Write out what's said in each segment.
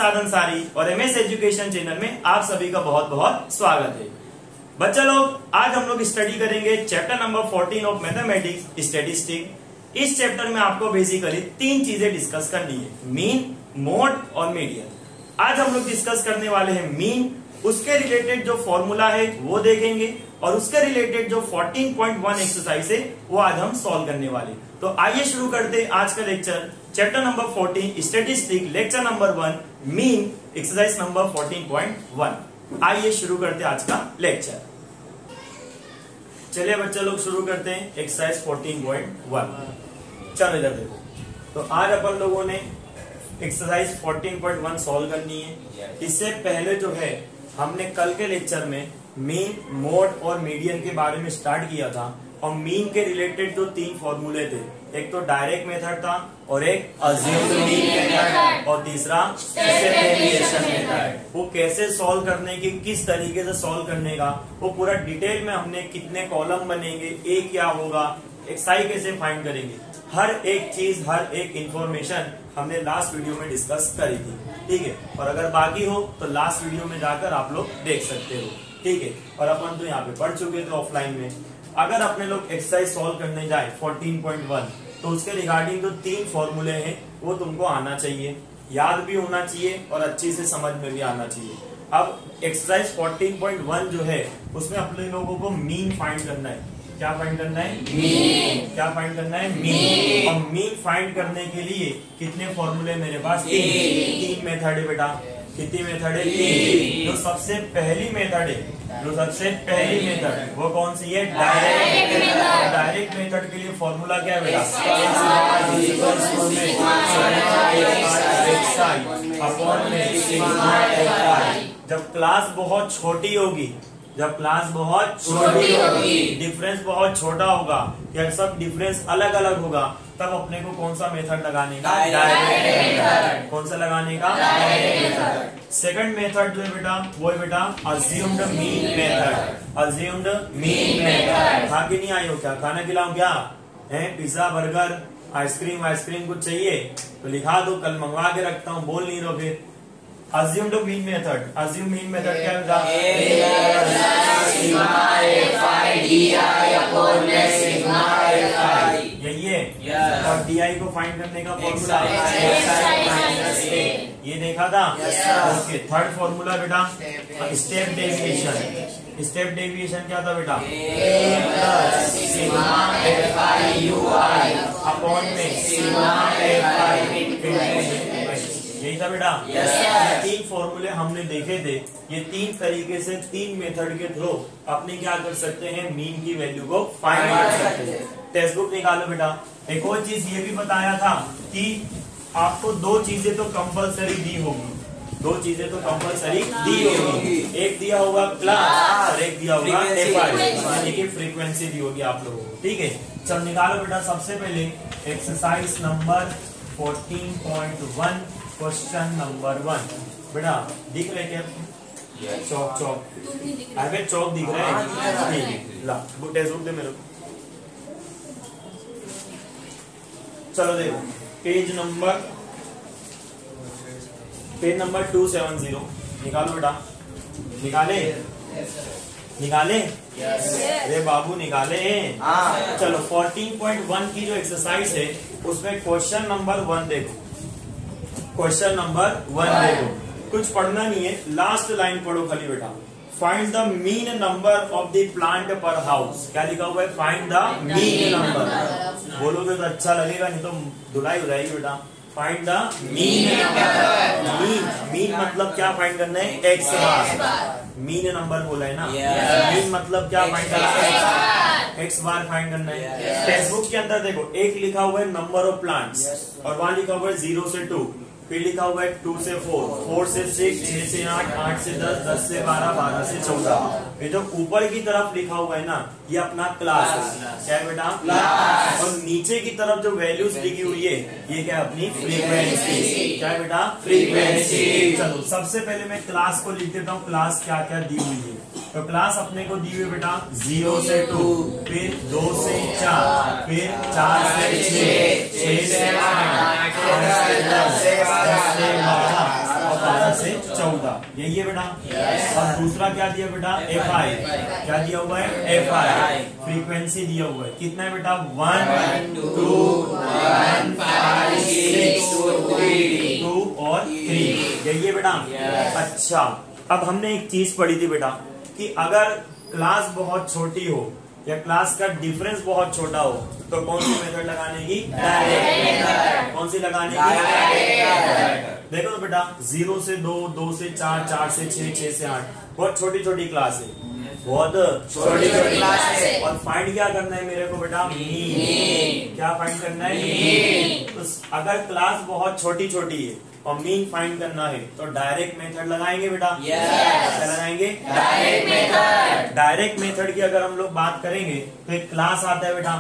प्रसाद अंसारी और MS education channel में आप सभी का बहुत बहुत स्वागत है। बच्चा लोग, आज हम लोग स्टडी करेंगे chapter number 14 of mathematics statistics. इस चैप्टर में आपको बेसिकली तीन चीजें डिस्कस करनी है, मीन, मोड और मीडियन। आज हम लोग डिस्कस करने वाले हैं मीन, उसके रिलेटेड जो फॉर्मूला है वो देखेंगे और उसके रिलेटेड जो 14.1 एक्सरसाइज है वो आज हम सॉल्व करने वाले। तो आइए शुरू करते हैं आज का lecture, chapter number 14 statistics, lecture number 1 mean, exercise number 14.1। आइए शुरू करते हैं आज का लेक्चर। चलिए बच्चे लोग शुरू करते हैं एक्सरसाइज 14.1। चलो इधर देखो, तो आज अपन लोगों ने एक्सरसाइज 14.1 सॉल्व करनी है। इससे पहले जो है हमने कल के लेक्चर में मीन, मोड और मीडियन के बारे में स्टार्ट किया था और मीन के रिलेटेड जो तीन फॉर्मूले थे, एक तो डायरेक्ट मेथड था और एक अज्यूम्ड मीन मेथड और तीसरा स्टेप डेविएशन मेथड। वो कैसे सॉल्व करने की, किस तरीके से सॉल्व करने का, वो पूरा डिटेल में हमने कितने कॉलम बनेंगे, ए क्या होगा, एक्साई कैसे फाइंड करेंगे, हर एक चीज, हर एक इंफॉर्मेशन हमने लास्ट वीडियो में डिस्कस करी थी। ठीक है, और अगर बाकी हो तो लास्ट वीडियो में जाकर आप लोग देख सकते हो। ठीक है, और अपन तो यहाँ पे पढ़ चुके थे ऑफलाइन में। अगर अपने लोग एक्सरसाइज सॉल्व करने जाए 14.1 तो उसके रिगार्डिंग जो तीन फॉर्मूले हैं वो तुमको आना चाहिए, याद भी होना चाहिए और अच्छी से समझ में भी आना चाहिए। अब एक्सरसाइज 14.1 जो है उसमें अपने लोगों को मीन फाइंड करना है। क्या फाइंड करना है? मीन। क्या फाइंड करना है? मीन। और मीन फाइंड करने के लिए कितने फॉर्मूले मेरे पास? तीन मेथड है बेटा। कितनी मेथड है? तीन। जो सबसे पहली मेथड है, जो सबसे पहली मेथड वो कौन सी है? Direct method. डायरेक्ट मेथड के लिए फॉर्मूला क्या है बेटा? जब क्लास बहुत छोटी होगी, जब क्लास बहुत छोटी होगी, डिफरेंस बहुत छोटा होगा या सब डिफरेंस अलग अलग होगा, तब अपने को कौन सा मेथड लगाने का? Direct method. कौन सा लगाने का? Direct method. सेकंड मेथड जो है बेटा वो है बेटा assumed mean method. Assumed mean method. खा के नहीं आए हो क्या? खाना खिलाऊं क्या? है पिज्जा, बर्गर, आइसक्रीम, आइसक्रीम कुछ चाहिए तो लिखा दो, कल मंगवा के रखता हूँ, बोल नहीं रहो फिर। Assumed mean method. Assume mean method क्या होगा? यही है। और DI को फाइंड करने का फॉर्मूला ये देखा था। ओके, थर्ड फॉर्मूला बेटा स्टेप डेविएशन। स्टेप डेविएशन क्या था बेटा? अपॉन में यही था बेटा। ये तीन फॉर्मूले हमने देखे थे। ये तीन तरीके से, तीन मेथड के थ्रू अपने क्या कर सकते हैं? मीन की वैल्यू को फाइंड कर सकते हैं। टेक्स्ट बुक निकालो बेटा। एक और चीज ये भी बताया था कि आपको दो चीजें तो कंपलसरी दी होगी, दो चीजें तो कंपलसरी दी होगी। एक दिया होगा क्लास और एक दिया होगा यानी कि फ्रीक्वेंसी दी होगी आप लोगों को। ठीक है, चल निकालो बेटा। सबसे पहले एक्सरसाइज नंबर 14.1 क्वेश्चन नंबर 1 बेटा दिख रहे क्या? चौक चौक अरे चौक दिख रहा है। ठीक है, ला टेक्स्ट बुक दे मेरे को। चलो देखो, पेज नंबर 270 निकालो बेटा। निकाले? निकाले? अरे बाबू निकाले हैं। चलो 14.1 की जो एक्सरसाइज है उसमें क्वेश्चन नंबर 1 देखो। क्वेश्चन नंबर 1 देखो, कुछ पढ़ना नहीं है, लास्ट लाइन पढ़ो खाली बेटा। Find the mean number of the plant पर हाउस। क्या लिखा हुआ है? Find the mean number. बोलोगे तो अच्छा लगेगा, नहीं तो धुलाई हो जाएगी बेटा। Find the mean number. Mean मतलब क्या फाइंड करना है? एक्स बार। मीन नंबर बोला है ना, मीन मतलब क्या फाइंड करना है? एक्स बार फाइंड करना है। टेक्स्ट बुक के अंदर देखो, एक लिखा हुआ है नंबर ऑफ प्लांट्स और वहां लिखा हुआ है 0 से 2, फिर लिखा हुआ है 2 से 4, 4 से 6, 6 से 8, 8 से 10, 10 से 12, 12 से 14। ये जो ऊपर की तरफ लिखा हुआ है ना, ये अपना क्लास है। क्या है बेटा? क्लास। और नीचे की तरफ जो वैल्यूज लिखी हुई है ये क्या? अपनी फ्रीक्वेंसी। क्या है बेटा? फ्रीक्वेंसी। चलो सबसे पहले मैं क्लास को लिख देता हूँ, क्लास क्या क्या दी हुई है। तो क्लास अपने को दी हुई बेटा 0 से 2, फिर 2 से 4, फिर 4 से 6, 6 से 8, 8 से 10, 10 से 12 और 12 से 14, यही है बेटा। और दूसरा क्या दिया बेटा, FI, क्या दिया हुआ है, FI फ्रीक्वेंसी दिया हुआ है, कितना है बेटा, 1 2 1 5 6 2 और 3, यही है बेटा। अच्छा, अब हमने एक चीज पढ़ी थी बेटा कि अगर क्लास बहुत छोटी हो या क्लास का डिफरेंस बहुत छोटा हो तो कौन सी मेथड लगाने की, डायरेक्ट मेथड। कौन सी लगाने की, देखो तो बेटा 0 से 2, 2 से 4, 4 से 6, 6 से 8, बहुत छोटी छोटी क्लास है, बहुत छोटी छोटी क्लास है। और फाइंड क्या करना है मेरे को बेटा, मीन। क्या फाइंड करना है, मीन। तो अगर क्लास बहुत छोटी छोटी है और मीन फाइंड करना है तो डायरेक्ट मेथड लगाएंगे बेटा। क्या लगाएंगे, डायरेक्ट मेथड। डायरेक्ट मेथड की अगर हम लोग बात करेंगे तो एक क्लास आता है बेटा,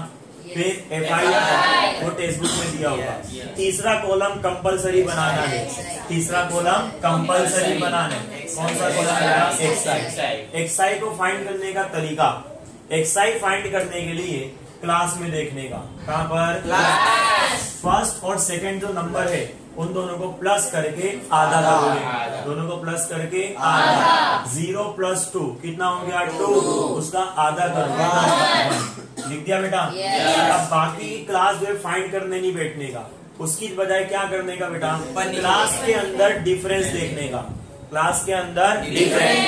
फिर FI आता है, वो टेक्स्ट बुक में दिया होगा। तीसरा कॉलम कंपलसरी बनाना है, तीसरा कॉलम कंपलसरी बनाना है। कौन सा कॉलम है, XI। XI को फाइंड करने का तरीका, XI फाइंड करने के लिए क्लास में देखने का, कहाँ पर, क्लास। फर्स्ट और सेकंड जो नंबर है उन दोनों को प्लस करके आधा करोगे, दोनों को प्लस करके आधा। 0 + 2 कितना हो गया, 2, उसका आधा करोगे, लिख दिया बेटा। अब बाकी की क्लास जो है फाइंड करने नहीं बैठने का, उसकी बजाय क्या करने का बेटा, क्लास के अंदर डिफरेंस देखने का, क्लास के अंदर डिफरेंस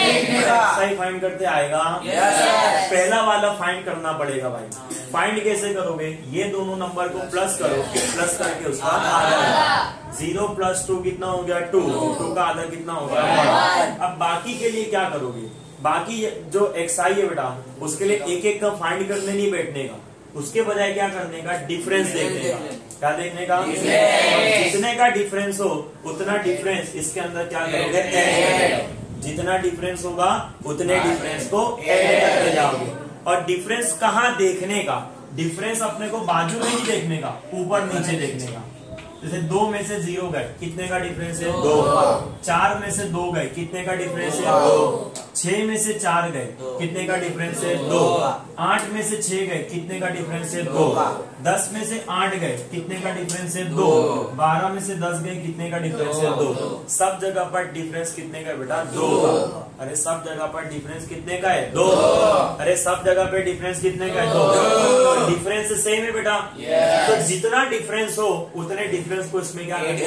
सही फाइंड करते आएगा। पहला वाला फाइंड करना पड़ेगा भाई। फाइंड कैसे करोगे, ये दोनों नंबर को प्लस करो, प्लस करके उसका आधा। 0 + 2 कितना हो गया, 2, 2 का आधा कितना होगा, 1। अब बाकी के लिए क्या करोगे, बाकी जो XI है बेटा उसके लिए एक एक का फाइंड करने नहीं बैठने का, उसके बजाय क्या करने का, डिफरेंस देखने का। क्या देखने का, जितने का डिफरेंस हो उतना डिफरेंस इसके अंदर क्या करोगे, ऐड। जितना डिफरेंस होगा उतने डिफरेंस को ऐड करते जाओगे। और डिफरेंस कहाँ देखने का, डिफरेंस अपने को बाजू में नहीं देखने का, ऊपर नीचे देखने का। जैसे 2 में से 0 गए, कितने का डिफरेंस है, 2। 4 में से 2 गए, कितने का डिफरेंस है, 2। 6 में से 4 गए, कितने का डिफरेंस है, 2। 8 में से 6 गए, कितने का डिफरेंस है, 2। 10 में से 8 गए, कितने का डिफरेंस है, 2। 12 में से 10 गए, कितने का डिफरेंस है, 2। सब जगह पर डिफरेंस कितने का बेटा, 2। अरे सब जगह पर डिफरेंस कितने का है, 2। अरे सब जगह पे डिफरेंस कितने का है, 2। डिफरेंस सेम है बेटा, तो जितना डिफरेंस हो उतने डिफरेंस को इसमें क्या करेंगे,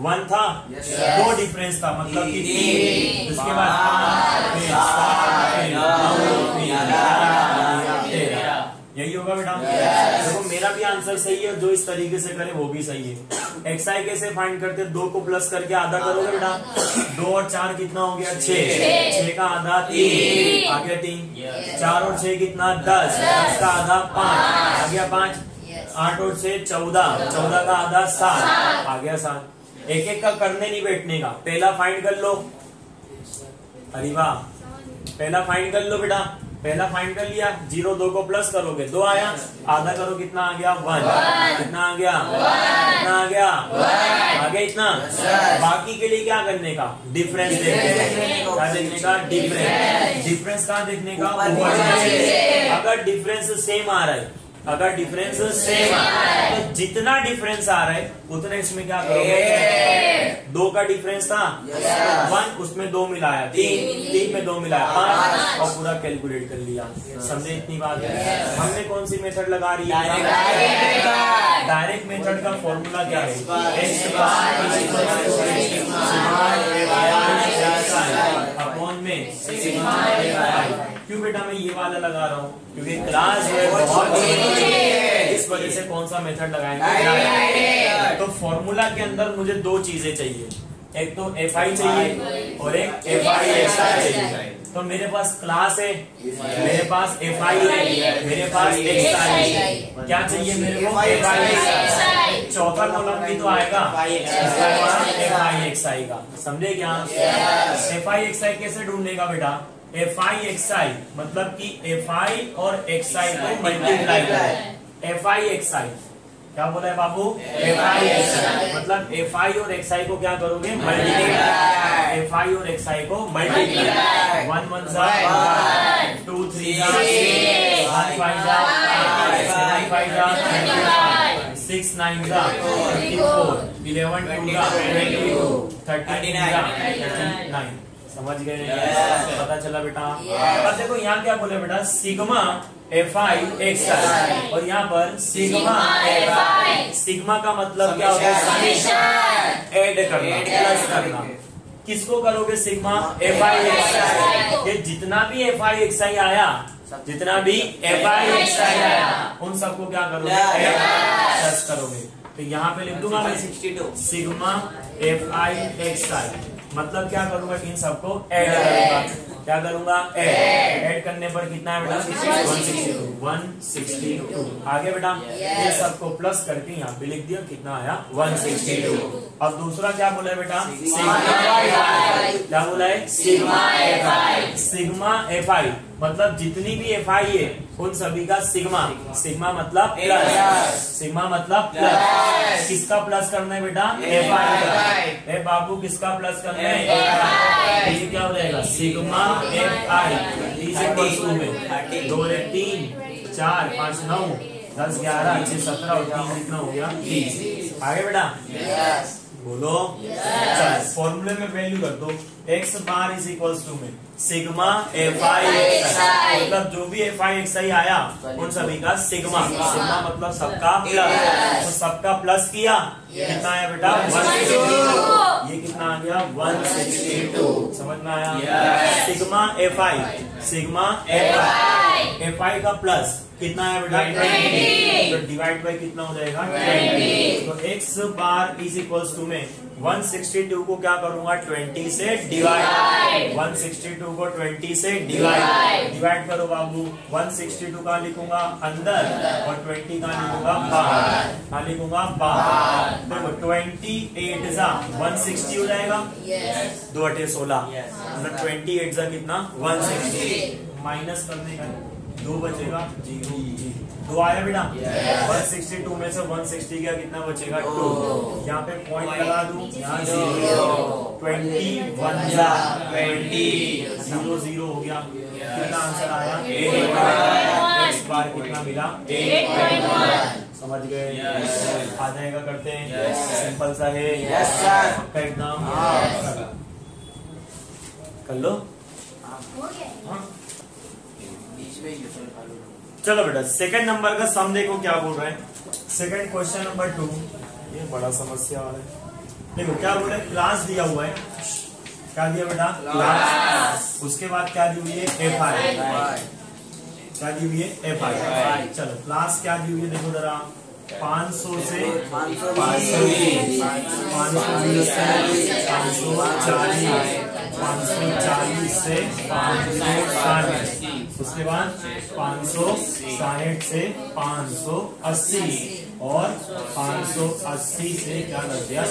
1 था, 2 डिफरेंस था मतलब कि 3, उसके बाद 5, 7, 13, यही होगा बेटा। देखो मेरा भी आंसर सही है, जो इस तरीके से करे वो भी सही है। XI कैसे फाइंड करते, 2 को प्लस करके आधा करोगे बेटा, 2 और 4 कितना हो गया, 6, 6 का आधा 3, आ गया 3। 4 और 6 कितना, 10, 10 का आधा 5, आ गया 5। 8 और 6 14, 14 का आधा 7, आ गया 7। एक एक का करने नहीं बैठने का, पहला फाइंड कर लो। अरे वाह, पहला फाइंड कर लो बेटा, पहला फाइंड कर लिया। 0 2 को प्लस करोगे, 2 आया, आधा करो कितना आ गया, 1। कितना आ गया, कितना आ गया, आ गया इतना। बाकी के लिए क्या करने का, डिफरेंस देखने का। क्या देखने का, डिफरेंस। डिफरेंस कहाँ देखने का, ऊपर। अगर डिफरेंस सेम आ रहा है, अगर डिफरेंस सेम आ रहा है तो जितना डिफरेंस आ रहा है उतना इसमें क्या करोगे, 2 का डिफरेंस था, 1 उसमें 2 मिलाया, 3 में 2 मिलाया, 5 और पूरा कैलकुलेट कर लिया। समझे इतनी बात है। हमने कौन सी मेथड लगा रही है, डायरेक्ट मेथड का फॉर्मूला क्या है, अपॉन में सिग्मा। क्यों बेटा मैं ये वाला लगा रहा हूँ, क्योंकि क्लास है बहुत, इस वजह से कौन सा मेथड लगाएंगे। तो फॉर्मूला के अंदर मुझे 2 चीजें चाहिए, एक तो FI चाहिए और एक FI चाहिए। तो मेरे पास क्लास है, मेरे पास FI है, मेरे पास XI है। क्या चाहिए मेरे को, FI। चौथा कॉलम भी तो आएगा FI XI का, समझे क्या। FI XI कैसे ढूंढेगा बेटा, FI XI मतलब कि FI और XI को मल्टीप्लाई करें। FI XI क्या बोला है बाबू, FI XI मतलब FI और XI को क्या करोगे, मल्टीप्लाई। FI और XI को मल्टीप्लाई, 1 1 जा 2 3 जा 1 5 जा 7 5 जा 6 9 जा 34, 11 2 जा 22, 13 जा 39। समझ गए? पता चला बेटा? अब देखो यहाँ क्या बोले बेटा, सिग्मा fi xi, और यहाँ पर सिग्मा fi। सिग्मा का मतलब क्या होता है? समेशन, ऐड करना, प्लस करना। किसको करोगे? Sigma fi xi। ये जितना भी fi xi आया, जितना भी fi xi आया, उन सबको क्या करोगे? प्लस करोगे। तो यहाँ पे लिख दूंगा मैं 62 सिग्मा fi xi, मतलब क्या करूंगा? इन सबको ऐड करूंगा। क्या करूंगा? ऐड करने पर कितना है बेटा? 162। आगे बेटा ये सबको प्लस करके यहाँ पे लिख दिया, कितना आया? 162। अब दूसरा क्या बोला है बेटा? Sigma fi। क्या बोला है? Sigma fi। सिग्मा fi मतलब जितनी भी fi है उन सभी का सिग्मा। सिग्मा मतलब प्लस, सिग्मा मतलब प्लस। किसका प्लस करना है बेटा? fi। ए बाबू किसका प्लस करना है? ये क्या हो जाएगा? सिग्मा fi में 2 3 4 5 9 10 11 6 17 और 3 कितना हो गया? 30। आगे बेटा बोलो। चल फॉर्मूले में वैल्यू कर दो, x bar is equals to में सिग्मा fi xi, मतलब जो भी fi xi आया उन सभी का सिग्मा। सिग्मा मतलब सबका प्लस, तो सबका प्लस किया, कितना आया बेटा? 162। ये कितना आ गया? 162। समझ में आया? सिग्मा fi, सिग्मा fi का प्लस कितना है बेटा? 20। तो डिवाइड बाय कितना हो जाएगा? 20। तो x bar is equals to में 162 को क्या करूंगा? 20 से डिवाइड। 162 को 20 से डिवाइड करो बाबू। 162 का लिखूंगा अंदर और 20 का लिखूंगा बाहर। हाँ लिखूंगा बाहर। देखो 28 जा 160 हो जाएगा, 2 8 16, मतलब 28 जा कितना? 160। माइनस करने का 2 बचेगा 0 2 आया बेटा। 162 में से 160 गया, कितना बचेगा? 2। यहाँ पे पॉइंट लगा दूं, यहाँ 0 21 जा 20 0 0 हो गया। कितना आंसर आया? 8। x बार कितना मिला? 8। समझ गए? आ जाएगा, करते हैं। सिंपल सा है एकदम, कर लो। चलो बेटा सेकंड नंबर का सम देखो क्या बोल रहे हैं। सेकंड क्वेश्चन नंबर 2, ये बड़ा समस्या वाला है। देखो क्या बोल रहे हैं, क्लास दिया हुआ है। क्या दिया बेटा? क्लास। उसके बाद क्या दी हुई है? fi। क्या दी हुई है? fi। चलो क्लास क्या दी हुई है देखो जरा। 500 से 520, 520 से 540, 540 से 560, उसके बाद 560 से 580 और 580 से क्या कर दिया?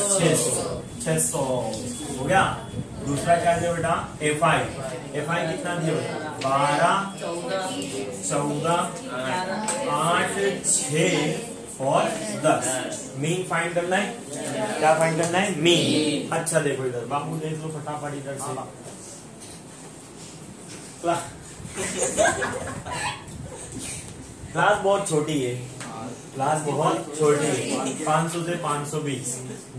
600 हो गया। दूसरा क्या दिया बेटा? fi कितना दिया बेटा? 12 14 8 6 और 10। मीन फाइंड करना है। क्या फाइंड करना है? मीन। अच्छा देखो इधर बाबू, देख लो फटाफट इधर से। क्लास बहुत छोटी है, क्लास बहुत छोटी है। 500 से 520,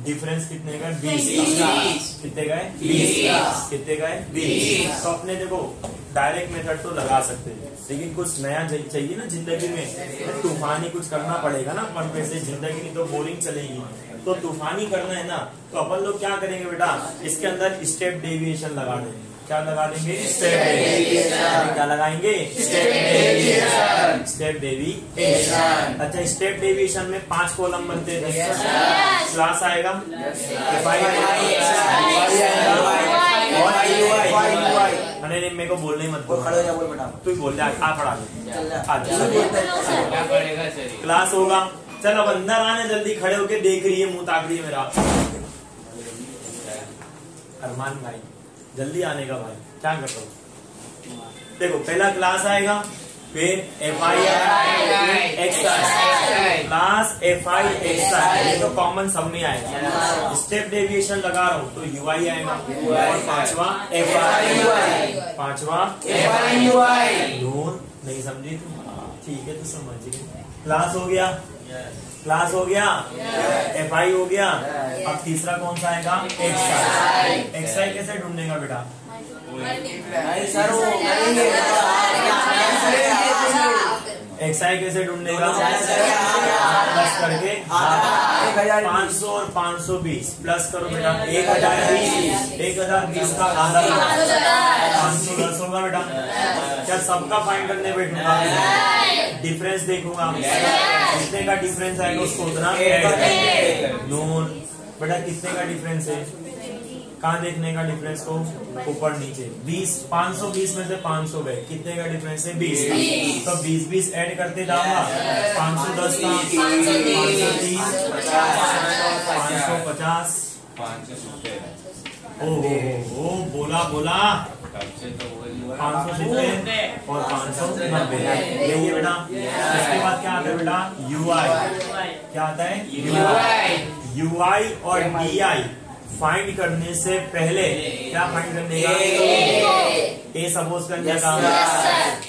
डिफरेंस कितने का? 20। कितने का है? 20। कितने का है? 20। तो अपने देखो डायरेक्ट मेथड तो लगा सकते हैं, लेकिन कुछ नया चाहिए ना जिंदगी में, तूफानी कुछ करना पड़ेगा ना अपन पे। से जिंदगी नहीं तो बोरिंग चलेगी, तो तूफानी करना है ना, तो अपन लोग क्या करेंगे बेटा? इसके अंदर स्टेप डेविएशन लगा देंगे। क्या लगा देंगे? Step deviation. क्या लगाएंगे? Step deviation. Step deviation. अच्छा स्टेप डेविएशन में 5 कॉलम बनते हैं। क्लास आएगा, नहीं मेरे को बोलने मत बोल, तू बोल दे, आ पढ़ा क्लास होगा। चल अब अंदर आने, जल्दी खड़े होके देख रही है, मुंह ताक रही है मेरा। अरमान भाई जल्दी आने का भाई, क्या कर रहा हूँ? देखो पहला क्लास आएगा, फिर fi xi, class fi xi, ये तो कॉमन सब में आएगा। स्टेप डेविएशन लगा रहा हूँ तो ui आएगा, और पांचवा fi। नूर नहीं समझी तुम? ठीक है तो समझ गए। क्लास हो गया, क्लास हो गया, FI हो गया। अब तीसरा कौन सा आएगा? XI। XI कैसे ढूंढने का बेटा? XI कैसे ढूंढने का? प्लस करके 500 और 520 प्लस करो बेटा। 1020 का आधा 510 होगा बेटा। क्या सबका फाइंड करने बैठूंगा? डिफरेंस देखूंगा, कितने का डिफरेंस आएगा उसको उतना नोन। बेटा कितने का डिफरेंस है? कहाँ देखने का डिफरेंस को? ऊपर नीचे। 20 520 में से 500 गए, कितने का डिफरेंस है? 20। तो 20 ऐड करते जाऊंगा। 510 का 530 550 ओ बोला 570 और 590 यही है बेटा। इसके बाद क्या आता है बेटा? UI। क्या आता है? UI और DI फाइंड करने से पहले क्या फाइंड करने का? ए सपोज करने का।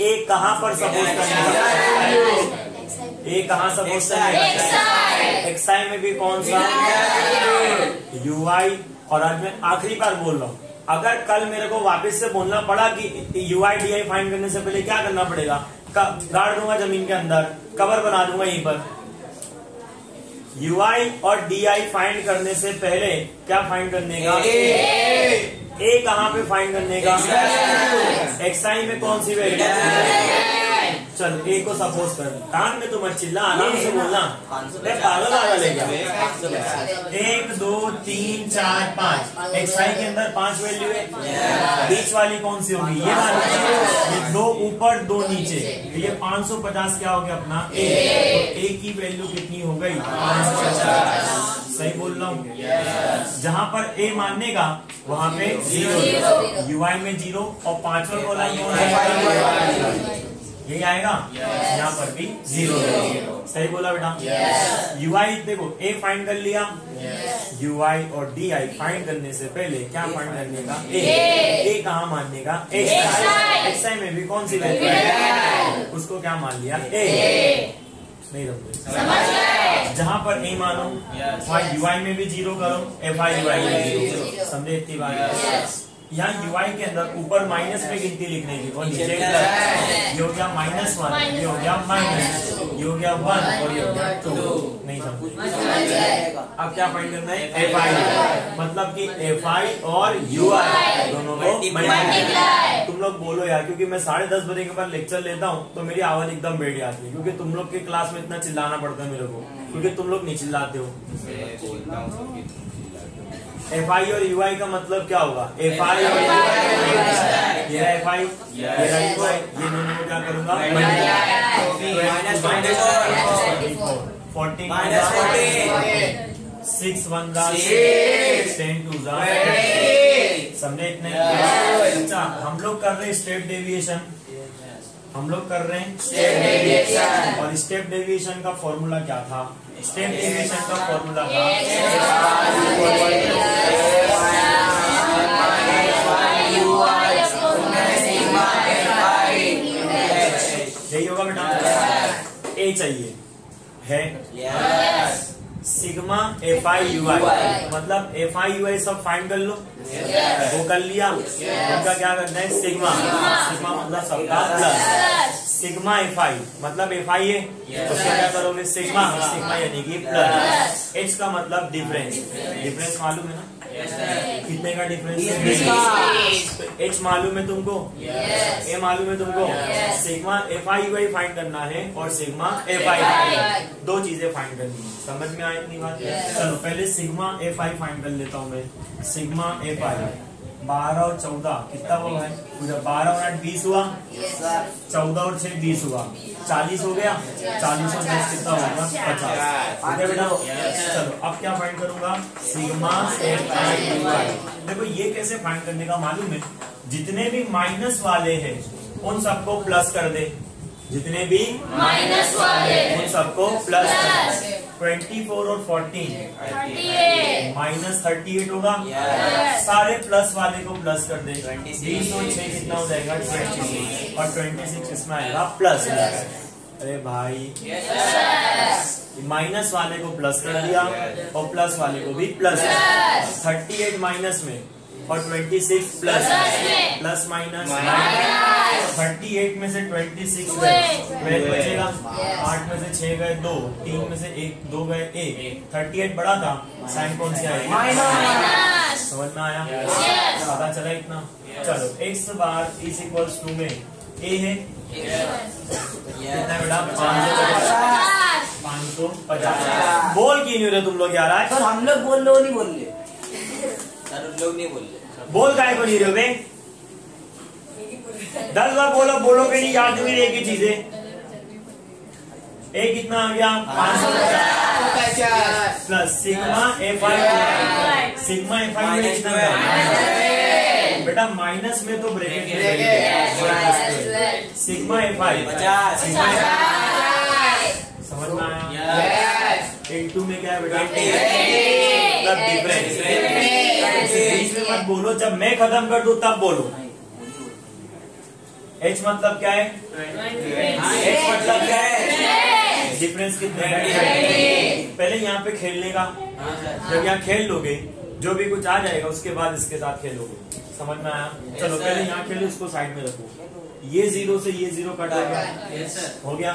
ए कहाँ पर सपोज करने का? ए कहाँ सपोज करने का? XI में भी कौन सा? UI। और आज मैं आखिरी बार बोल रहा हूँ, अगर कल मेरे को वापस से बोलना पड़ा कि UI DI फाइंड करने से पहले क्या करना पड़ेगा, गाड़ दूंगा जमीन के अंदर, कवर बना दूंगा यहीं पर। UI और DI फाइंड करने से पहले क्या फाइंड करने का? ए कहाँ पे फाइंड करने का? XI में कौन सी वैल्यू? चल ए को सपोज कर, कान में तो मत चिल्ला, आराम से बोलना। पागल लेगा। 1 2 3 4 5 XI के अंदर 5 वैल्यू है। बीच वाली कौन सी होगी? ये वाली। ये 2 ऊपर 2 नीचे, तो ये 550 क्या हो गया अपना? ए। तो ए की वैल्यू कितनी हो गई? 550। सही बोल रहा हूँ? जहाँ पर ए मानने का वहाँ पे 0, UI में 0 और 5वां कॉलम कौन है? यही आएगा। यहाँ पर भी 0। सही बोला बेटा? UI देखो, ए फाइंड कर लिया। UI और DI फाइंड करने से पहले क्या फाइंड करने का? ए कहाँ मानने का? XI में भी कौन सी वैल्यू है? उसको क्या मान लिया? ए। नहीं समझे? जहाँ पर ए मानो वहाँ UI में भी 0 करो, FI UI में 0। समझे इतनी बात? यहाँ UI के अंदर ऊपर माइनस पे गिनती लिखने की और नीचे प्लस। ये हो गया -1, ये हो गया माइनस, ये हो गया 1 और ये हो गया 2। नहीं समझे? अब क्या फाइंड करना है? FI। मतलब कि FI और UI दोनों को मल्टीप्लाई। तुम लोग बोलो यार, क्योंकि मैं 10:30 बजे के बाद लेक्चर लेता हूँ तो मेरी आवाज एकदम बैठ जाती है, क्योंकि तुम लोग के क्लास में इतना चिल्लाना पड़ता है मेरे को, क्योंकि तुम लोग नहीं चिल्लाते हो। FI और UI का मतलब क्या होगा? FI और UI, ये FI, ये UI, ये दोनों को क्या करूंगा? 14 6 1 10 2 समझे इतने? अच्छा, हम लोग कर रहे हैं स्टेप डेविएशन। और स्टेप डेविएशन का फॉर्मूला क्या था? स्टेप डेविएशन का फॉर्मूला था यही होगा बेटा। ए चाहिए है सिग्मा FI UI, मतलब FI UI सब फाइंड कर लो। वो कर लिया, उनका क्या करना है? सिग्मा मतलब सबका प्लस। सिग्मा FI मतलब FI है, उसका क्या करोगे? सिग्मा यानी कि प्लस। H का मतलब डिफरेंस मालूम है ना? कितने का डिफरेंस है? H मालूम है तुमको? A मालूम है तुमको? सिग्मा FI UI फाइंड करना है और सिग्मा FI दो चीजें फाइंड करनी है। समझ में आए इतनी बात? चलो पहले सिग्मा FI फाइंड कर लेता हूँ मैं। सिग्मा FI 12 और 14 कितना हुआ है? 12 और 8 20 हुआ, 14 और 6 20 हुआ, 40 हो गया। 40 और 10 कितना होगा? 50। ठीक है बेटा? चलो अब क्या फाइंड करूंगा? Sigma FI UI। देखो ये कैसे फाइंड करने का मालूम है? जितने भी माइनस वाले हैं उन सबको प्लस कर दे, जितने भी माइनस वाले उन सबको प्लस कर दे। 24 और 14 -38 होगा। सारे प्लस वाले को प्लस कर दे। 20 और 6 कितना हो जाएगा? 26 और 26 इसमें आएगा प्लस। अरे भाई माइनस वाले को प्लस कर दिया और प्लस वाले को भी प्लस। 38 माइनस में और 26 प्लस प्लस माइनस 38 में से 26 गए 12 बचेगा। 8 में से 6 गए 2, 3 में से 1 2 गए 1। 38 बड़ा था, साइन कौन सी आएगी? समझ में आया? पता चला इतना? चलो x bar is equals to में a है कितना बेटा? 550। बोल क्यों नहीं रहे तुम लोग यार? सर हम लोग बोल लो नहीं बोल रहे सर, उन लोग नहीं बोल रहे। बोल काहे को नहीं रहे हो बे? 10 बार बोलो, बोलोगे नहीं, याद भी रहेगी चीजें। ए कितना आ गया? 550 plus sigma F5। Sigma F5 में कितना बेटा? माइनस में तो ब्रैकेट में सिग्मा F5 50। समझ में आया? इनटू में क्या है बेटा? मतलब डिफरेंस। बीच में मत बोलो, जब मैं खत्म कर दूं तब बोलो। H मतलब क्या है? H मतलब क्या है? डिफरेंस कितना है? पहले यहाँ पे खेलने का, जब यहाँ खेल लोगे जो भी कुछ आ जाएगा उसके बाद इसके साथ खेलोगे। समझ में आया? चलो पहले यहाँ खेलो, इसको साइड में रखो। ये 0 से ये 0 कट हो गया, हो गया।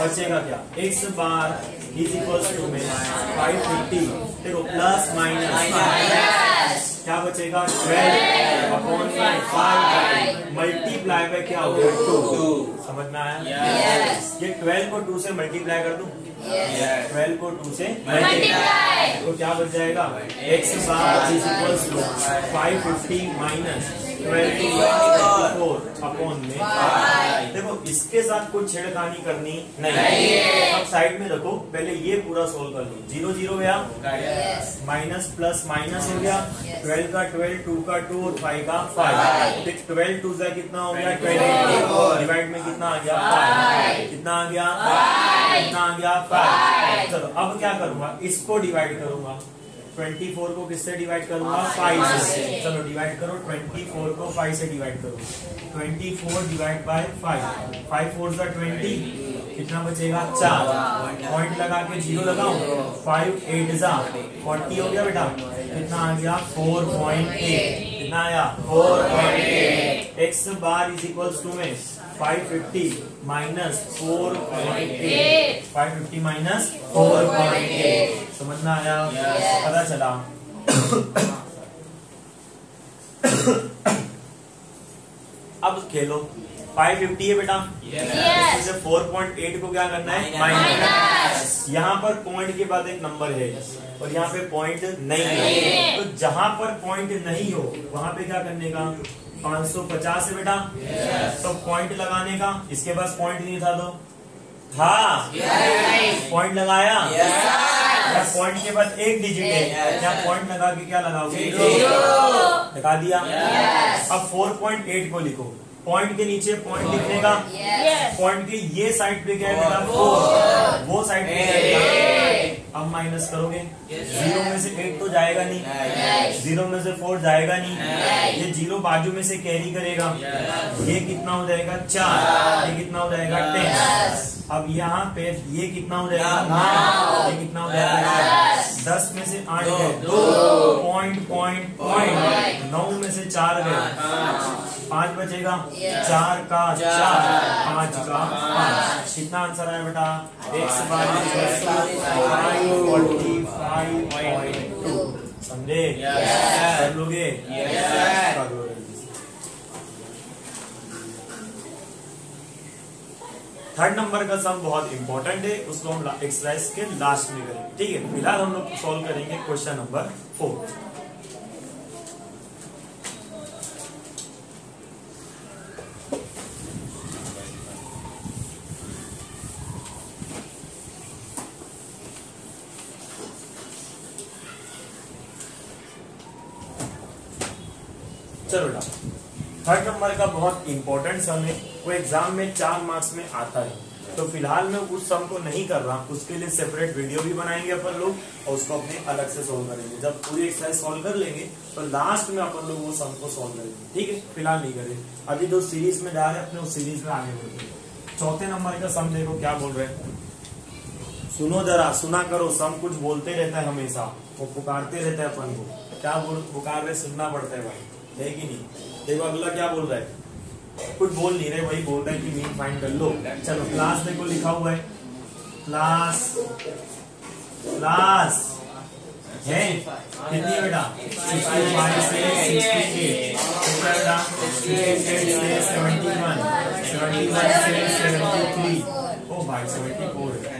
बचेगा क्या? x bar is equals to में 550। देखो प्लस माइनस क्या बचेगा? 12 अपॉन 5 मल्टीप्लाई बाय क्या हो गया? 2। समझ में आया? ये 12 को 2 से मल्टीप्लाई कर दूं? 12 को 2 से मल्टीप्लाई तो क्या बच जाएगा? x bar is equals to 550 minus 24 upon में 5। देखो इसके साथ कुछ छेड़खानी करनी नहीं। अब साइड में रखो, पहले ये पूरा सोल्व कर लो। 0 0 गया, माइनस प्लस माइनस हो गया। 12 का 12, 2 का 2 और 5 का 5। 12 2 से कितना हो गया? 24। डिवाइड में कितना आ गया? 5। कितना आ गया? कितना आ गया? 5। चलो अब क्या करूंगा? इसको डिवाइड करूंगा। 24 को किससे डिवाइड करूंगा? 5 से। चलो डिवाइड करो, 24 को 5 से डिवाइड करो। 24 डिवाइड बाय 5, 5 4 जा 20, कितना बचेगा? 4। पॉइंट लगा के 0 लगाओ, 5 8 जा 40 हो गया बेटा। कितना आ गया? 4.8। कितना आया? 4.8। x bar is equals to में 550 माइनस 4.8। 550 माइनस 4.8। समझ में आया? पता चला? अब खेलो। 550 है बेटा, इसमें से 4.8 को क्या करना है? माइनस। यहाँ पर पॉइंट के बाद एक नंबर है और यहाँ पे पॉइंट नहीं है, तो जहां पर पॉइंट नहीं हो वहां पे क्या करने का? 550 है बेटा, तो पॉइंट लगाने का। इसके पास पॉइंट नहीं था तो था, पॉइंट लगाया। पॉइंट के बाद एक डिजिट है, क्या पॉइंट लगा के क्या लगाओगे? लगा दिया। अब 4.8 को लिखो, पॉइंट के नीचे पॉइंट लिखने का। पॉइंट के ये साइड पे क्या है बेटा? 4, वो साइड पे क्या है? अब माइनस करोगे, 0 में से 8 तो जाएगा नहीं, 0 में से 4 जाएगा नहीं, ये 0 बाजू में से कैरी करेगा। ये कितना हो जाएगा? 4। ये कितना हो जाएगा? 10। अब यहाँ पे ये कितना हो जाएगा? 9। ये कितना हो जाएगा? 10 में से 8 गए, 2 पॉइंट पॉइंट पॉइंट, 9 में से 4 गए, 5 बचेगा। 4 का 4, 5 का 5। कितना आंसर आया बेटा? x बार 45.2। समझे? कर लोगे? कर लोगे। थर्ड नंबर का सम बहुत इंपॉर्टेंट है, उसको हम एक्सरसाइज के लास्ट में करेंगे। ठीक है, फिलहाल हम लोग सॉल्व करेंगे क्वेश्चन नंबर 4। चलो बेटा, थर्ड नंबर का बहुत इंपॉर्टेंट सम है, वो एग्जाम में 4 मार्क्स में आता है। तो फिलहाल मैं उस सम को नहीं कर रहा, उसके लिए सेपरेट वीडियो भी बनाएंगे अपन लोग और उसको अपने अलग से सोल्व करेंगे। जब पूरी एक्सरसाइज सोल्व कर लेंगे तो लास्ट में अपन लोग वो सम को सोल्व करेंगे। ठीक है, फिलहाल नहीं करेंगे। अभी जो सीरीज में जा रहे हैं अपने उस सीरीज में आगे बढ़ते हैं। चौथे नंबर का सम देखो क्या बोल रहे हैं। सुनो जरा, सुना करो, सब कुछ बोलते रहता है हमेशा, वो पुकारते रहता है अपन को, क्या पुकार रहे सुनना पड़ता है भाई, है कि नहीं। देखो अगला क्या बोल रहा है, कुछ बोल नहीं रहे भाई, बोल रहा है कि मीन फाइंड कर लो। चलो क्लास देखो लिखा हुआ है, क्लास क्लास है कितनी है बेटा, 65 से 68, कितना बेटा 68 से 71, 71 से 73, ओ भाई 74 है,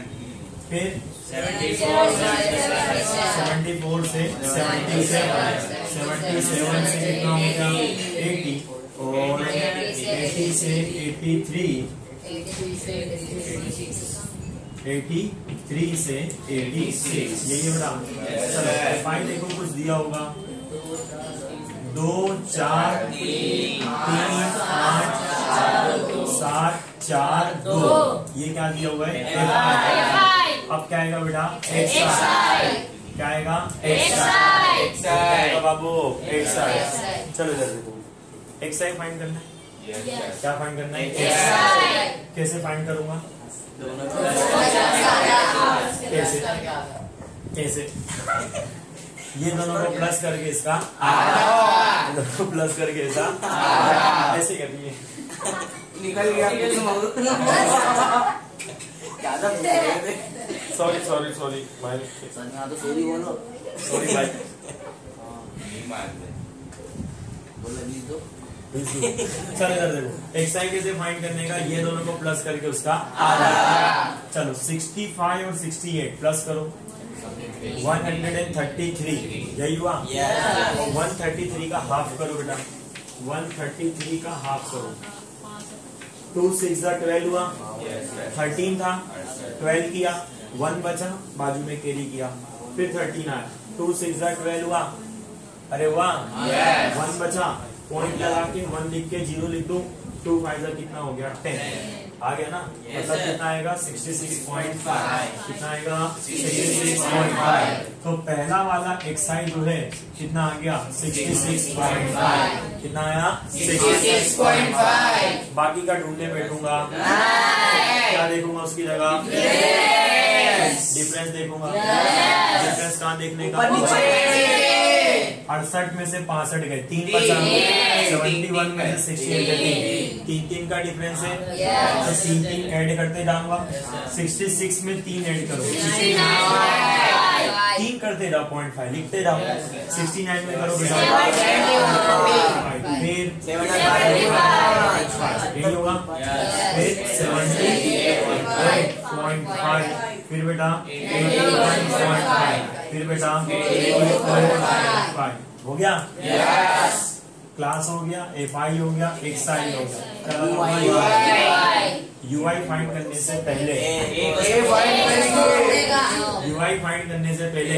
फिर 74 से 77, 77 से कितना हो गया 80, और 80 से 83, 83 से 86, यही है बेटा। चलो फाइंड देखो कुछ दिया होगा, 2 4 3 8 7 4 2, ये क्या दिया हुआ है, अब क्या आएगा बेटा एक्साइड, क्या आएगा एक्साइड बाबू, एक्साइड। चलो इधर देखो, एक्साइड फाइंड करना है, क्या फाइंड करना है, एक्साइड। कैसे फाइंड करूंगा, कैसे कैसे, ये दोनों को प्लस करके इसका दोनों को प्लस करके इसका ऐसे करिए, निकल गया। सॉरी सॉरी सॉरी भाई, तो सॉरी बोलो, सॉरी भाई, चलो इधर देखो, एक्साइड कैसे फाइंड करने का, ये दोनों को प्लस करके उसका आधा। चलो 65 और 68 प्लस करो, 133, यही हुआ। 133 का हाफ करो बेटा, 133 का हाफ करो, 2 6 12 हुआ, 13 था 12 किया, 1 बचा, बाजू में कैरी किया, फिर 13 आया, 2 6 12 हुआ, अरे वाह 1 बचा, पॉइंट लगा के 1 लिख के 0 लिख दो, 2 5 कितना हो गया 10, आ गया ना, मतलब कितना आएगा 66.5, कितना आएगा 66.5। तो पहला वाला एक्साइड जो है कितना आ गया 66.5, कितना आया 66.5। बाकी का ढूंढने बैठूंगा, क्या देखूंगा उसकी जगह, डिफरेंस देखूंगा, डिफरेंस कहाँ देखने का, 68 में से 65 गए, 3 बचा, 71 में से 68 गए, 3 का डिफरेंस है, तो 3 ऐड करते जाऊंगा, 66 में 3 ऐड करो, 3 करते जाओ, 0.5 लिखते जाओ, 69 में करो बेटा, फिर यही होगा, फिर 78.5, फिर बेटा 81.5, फिर बेटा 84.5, हो गया, क्लास हो गया, एफआई हो गया, एक्साइड हो गया। यूआई फाइंड करने से पहले, यूआई फाइंड करने से पहले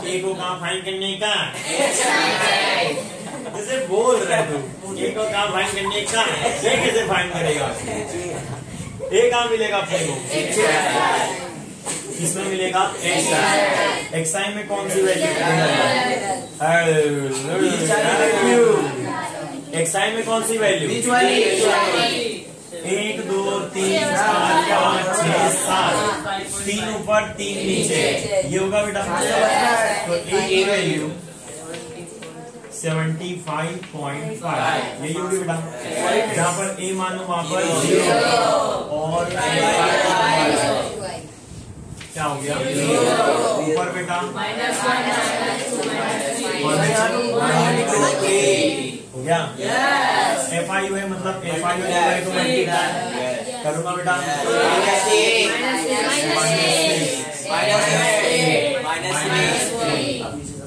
ए को कहाँ फाइंड करने का, जैसे बोल रहे तू, ए को कहाँ फाइंड करने का, ये कैसे फाइंड करेगा, ए कहाँ मिलेगा अपने को, किसमें मिलेगा एक्साइड, एक्साइड में कौन सी वैल्यू, एक्साइड में कौन सी वैल्यू, 1 2 3 4 5 6 7, 3 ऊपर 3 नीचे, ये होगा बेटा, तो ए की वैल्यू 75.5, यही होगी बेटा, जहाँ पर ए मानो वहाँ पर 0 और क्या हो गया, ऊपर बेटा हो गया, एफआईयू है, मतलब एफआईयू को मल्टीप्लाई करूंगा बेटा,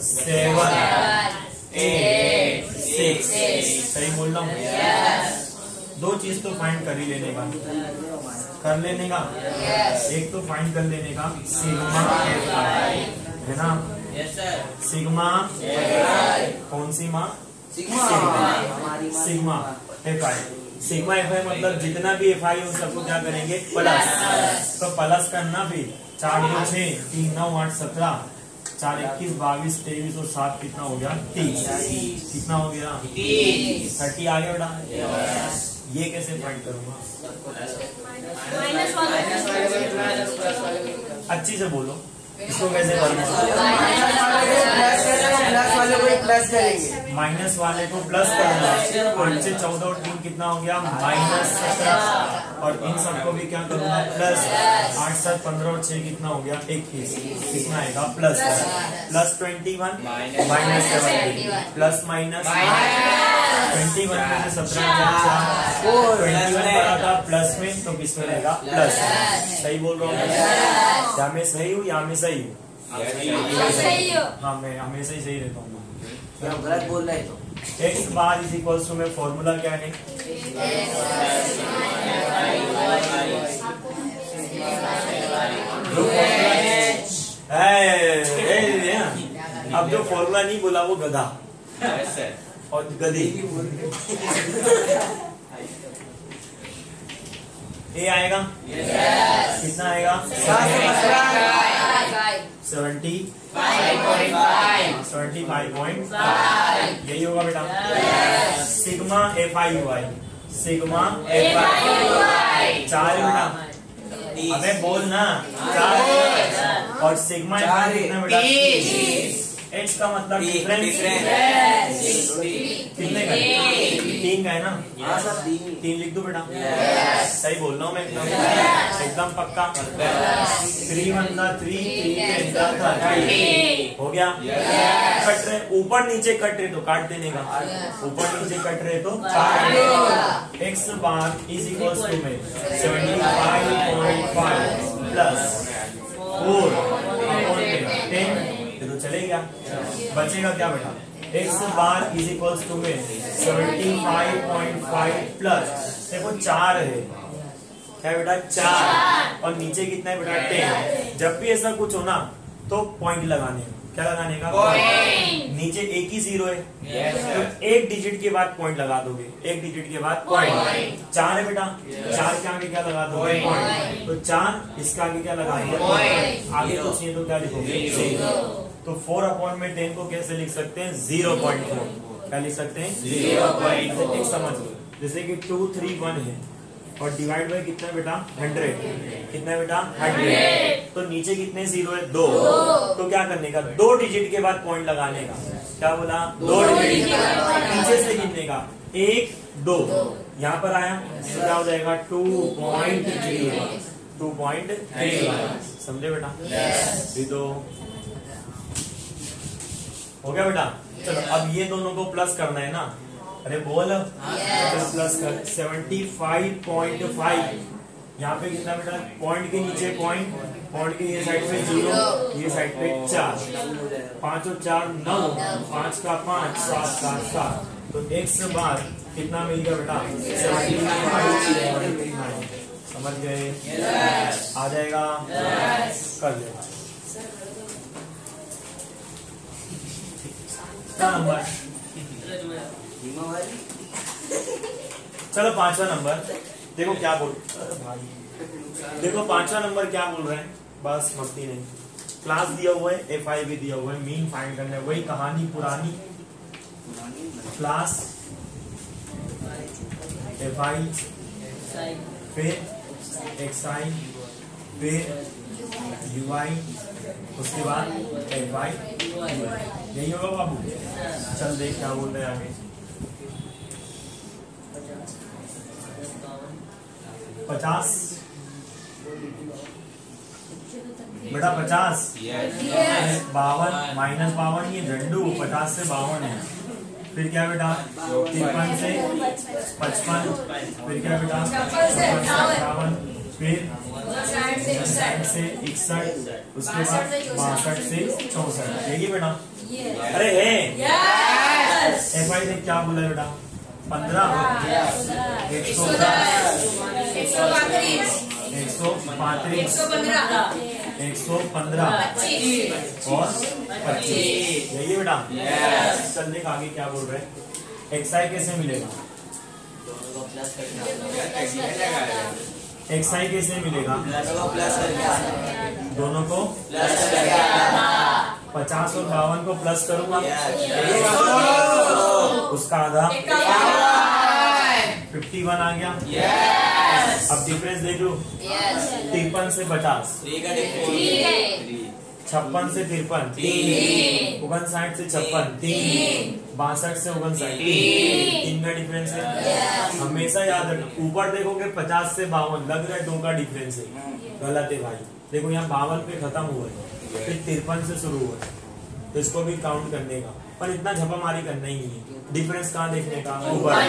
7 8 6, सही बोल रहा हूँ, 2 चीज तो फाइंड कर ही लेने का, कर लेने का, एक तो फाइंड कर लेने का सिग्मा एफआई, है ना, सिग्मा कौन सी माँ, सिग्मा एफआई, सिग्मा एफआई मतलब जितना भी एफआई उन सबको क्या करेंगे प्लस, तो प्लस करना, फिर 4 2 6 3 9 8 17, 4 21 22 23 और 7 कितना हो गया 30, कितना हो गया 30 आ गया बेटा, ये कैसे फाइंड करूंगा? अच्छी से बोलो, इसको कैसे करना? प्लस वाले को प्लस करेंगे, माइनस वाले को प्लस करना। 8 से 14 और 3 कितना हो गया? -17। और इन सबको भी क्या करूंगा? प्लस। 8 7 15 और 6 कितना हो गया? 21। कितना आएगा? प्लस 21 -17 प्लस माइनस 21 में से 17 गया 21 बड़ा था प्लस में, तो किसमें रहेगा? प्लस। सही बोल रहा हूँ? या मैं सही हूँ या मैं सही हूँ? हाँ, मैं हमेशा ही सही रहता हूँ। गलत बोल रहे तो x bar is equal to में फॉर्मूला क्या है? अब जो फॉर्मूला नहीं बोला वो गधा और गधी। ए आएगा? कितना आएगा? 75.5 यही होगा बेटा। सिग्मा FIUI, सिग्मा FIUI 4 बेटा। अबे बोल ना, 4 और सिग्मा कितना बेटा? H का मतलब डिफरेंस कितने का? 3 का है ना? 3 लिख दो बेटा। सही बोल रहा हूँ मैं एकदम पक्का। 3 1 3 हो गया। कट रहे ऊपर नीचे, कट रहे तो काट देने का। ऊपर नीचे कट रहे तो x bar is equal to में 75.5 प्लस 4 10 तो चलेगा। बचेगा क्या बेटा? x bar is equal to में 75.5 प्लस देखो 4 है क्या बेटा? 4 और नीचे कितना है बेटा? 10। जब भी ऐसा कुछ हो ना तो पॉइंट लगाने का। क्या लगाने का? नीचे एक ही 0 है तो एक डिजिट के बाद पॉइंट लगा दोगे। एक डिजिट के बाद पॉइंट। 4 है बेटा, 4 के आगे क्या लगा दोगे? पॉइंट। तो 4 इसके आगे क्या लगा दोगे? आगे कुछ नहीं तो क्या लिखोगे? तो 4/10 को कैसे लिख सकते हैं? 0.4। क्या लिख सकते हैं? 0.4। एक समझ लो, जैसे कि 2 3 1 है और डिवाइड बाय कितना बेटा? 100। कितना है बेटा? 100। तो नीचे कितने 0 है? 2। तो क्या करने का? 2 डिजिट के बाद पॉइंट लगाने का। क्या बोला? 2 डिजिट नीचे से गिनने का। 1 2 यहाँ पर आया तो क्या हो जाएगा? 2.3 समझे बेटा? तो हो गया बेटा। चलो अब ये दोनों को प्लस करना है ना? अरे बोल। चलो प्लस कर 75.5। यहाँ पे कितना बेटा? पॉइंट के नीचे पॉइंट के ये साइड पे 0, ये साइड पे 4। 5 और 4 9, 5 का 5 7 का 7। तो x बार कितना मिल गया बेटा? 75.9। समझ गए? आ जाएगा? कर लेगा। नंबर चलो 5वां नंबर देखो क्या बोल। देखो 5वां नंबर क्या बोल रहे हैं? बस मस्ती नहीं। क्लास दिया हुआ है, FI भी दिया हुआ है, मीन फाइंड करना है। वही कहानी पुरानी। क्लास FI फिर XI फिर UI उसके बाद FI। यही होगा बाबू? चल देख क्या बोल रहे हैं आगे। 50 बेटा 50 52 -52 ये झंडू 50 से 52 है। फिर क्या बेटा? 53 से 55 फिर क्या बेटा? 57 फिर 60 से 61 उसके बाद 62 से 64 यही बेटा? अरे है FI ने क्या बोला बेटा? 15 135 115 और 25 यही है बेटा? चल देख आगे क्या बोल रहे हैं। XI कैसे मिलेगा? XI कैसे मिलेगा? दोनों को 50 और 52 को प्लस करूंगा उसका आधा 51 आ गया। Yes. अब डिफरेंस देख लो। Yes. 53 से 50, 3 का डिफरेंस 56 से 53, 59 से 56, 62 से 59, 3 का डिफरेंस है। हमेशा याद रखना, ऊपर देखोगे 50 से 52 लग रहा है 2 का डिफरेंस है, गलत है भाई। देखो यहाँ 52 पे खत्म हुआ है, फिर 53 से शुरू हुआ है, तो इसको भी काउंट करने का, पर इतना झपामारी करना ही नहीं है। डिफरेंस कहाँ देखने का, ऊपर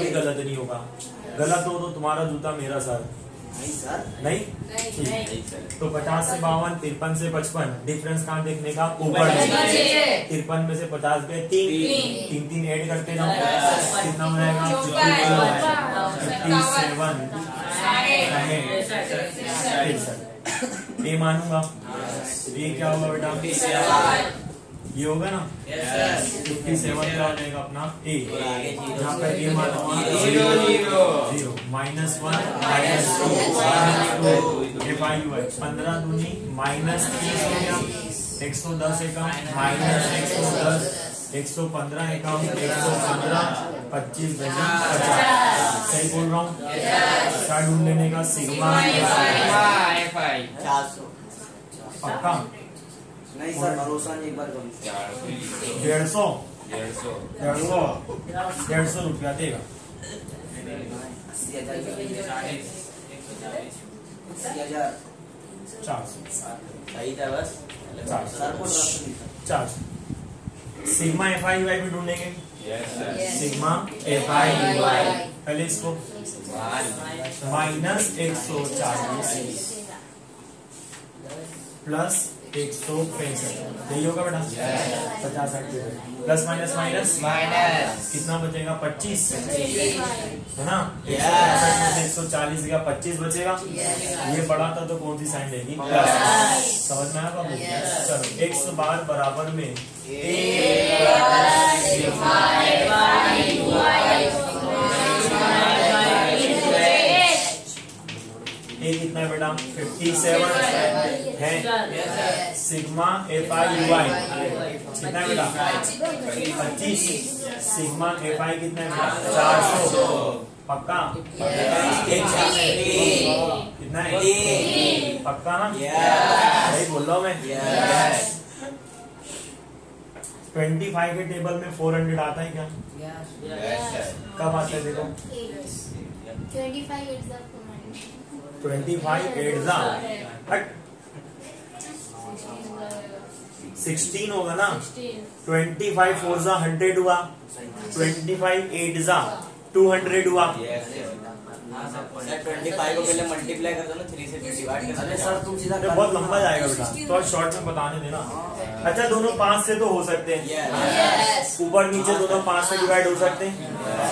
भी गलत नहीं होगा। गलत हो तो तुम्हारा जूता मेरा सर नहीं सर, नहीं। तो 50 से 52, 53 से 55, डिफरेंस कहाँ देखने का, ऊपर। 53 में से 50 गए 3, 3 ऐड करते जाओ, कितना हो जाएगा 57। ये मानूंगा, ये क्या होगा बेटा, ये होगा ना 57 क्या हो जाएगा अपना ए, यहाँ पर ये मानूंगा 0, -1 -2 15 दूनी -30 हो गया, 110 एकम -110, 115 एकम 115, 25 50। सही बोल रहा हूँ? क्या ढूंढ लेने का, सिग्मा FI 400 पक्का नहीं सर, भरोसा नहीं, एक बार करो। 150 रुपया देगा। 80,000 400 सही था बस। सर को रख नहीं था। 400 सिग्मा FI UI भी ढूंढेंगे। सिग्मा FI UI पहले इसको -140 प्लस 165, यही होगा बेटा 50 प्लस माइनस कितना बचेगा 25 है ना। 140 का 25 बचेगा। ये बड़ा था तो कौन सी साइन लेगी, प्लस। समझ में आया बाबू? चलो x बार बराबर में ए कितना बेटा 57 है। सिग्मा FI UI कितना बेटा 25, सिग्मा FI कितना है 400 पक्का। कितना है पक्का ना, सही बोल रहा हूँ मैं। 25 के टेबल में 400 आता है क्या, कब आता है देखो 25 8 16 होगा ना। 25 4 100 हुआ, 25 8 200 हुआ। 25 को पहले मल्टीप्लाई कर दो ना 3 से डिवाइड कर दो। सर तुम सीधा बहुत लंबा जाएगा बेटा, तो शॉर्ट में बताने देना। अच्छा दोनों 5 से तो हो सकते हैं, ऊपर नीचे दोनों 5 से डिवाइड हो सकते हैं।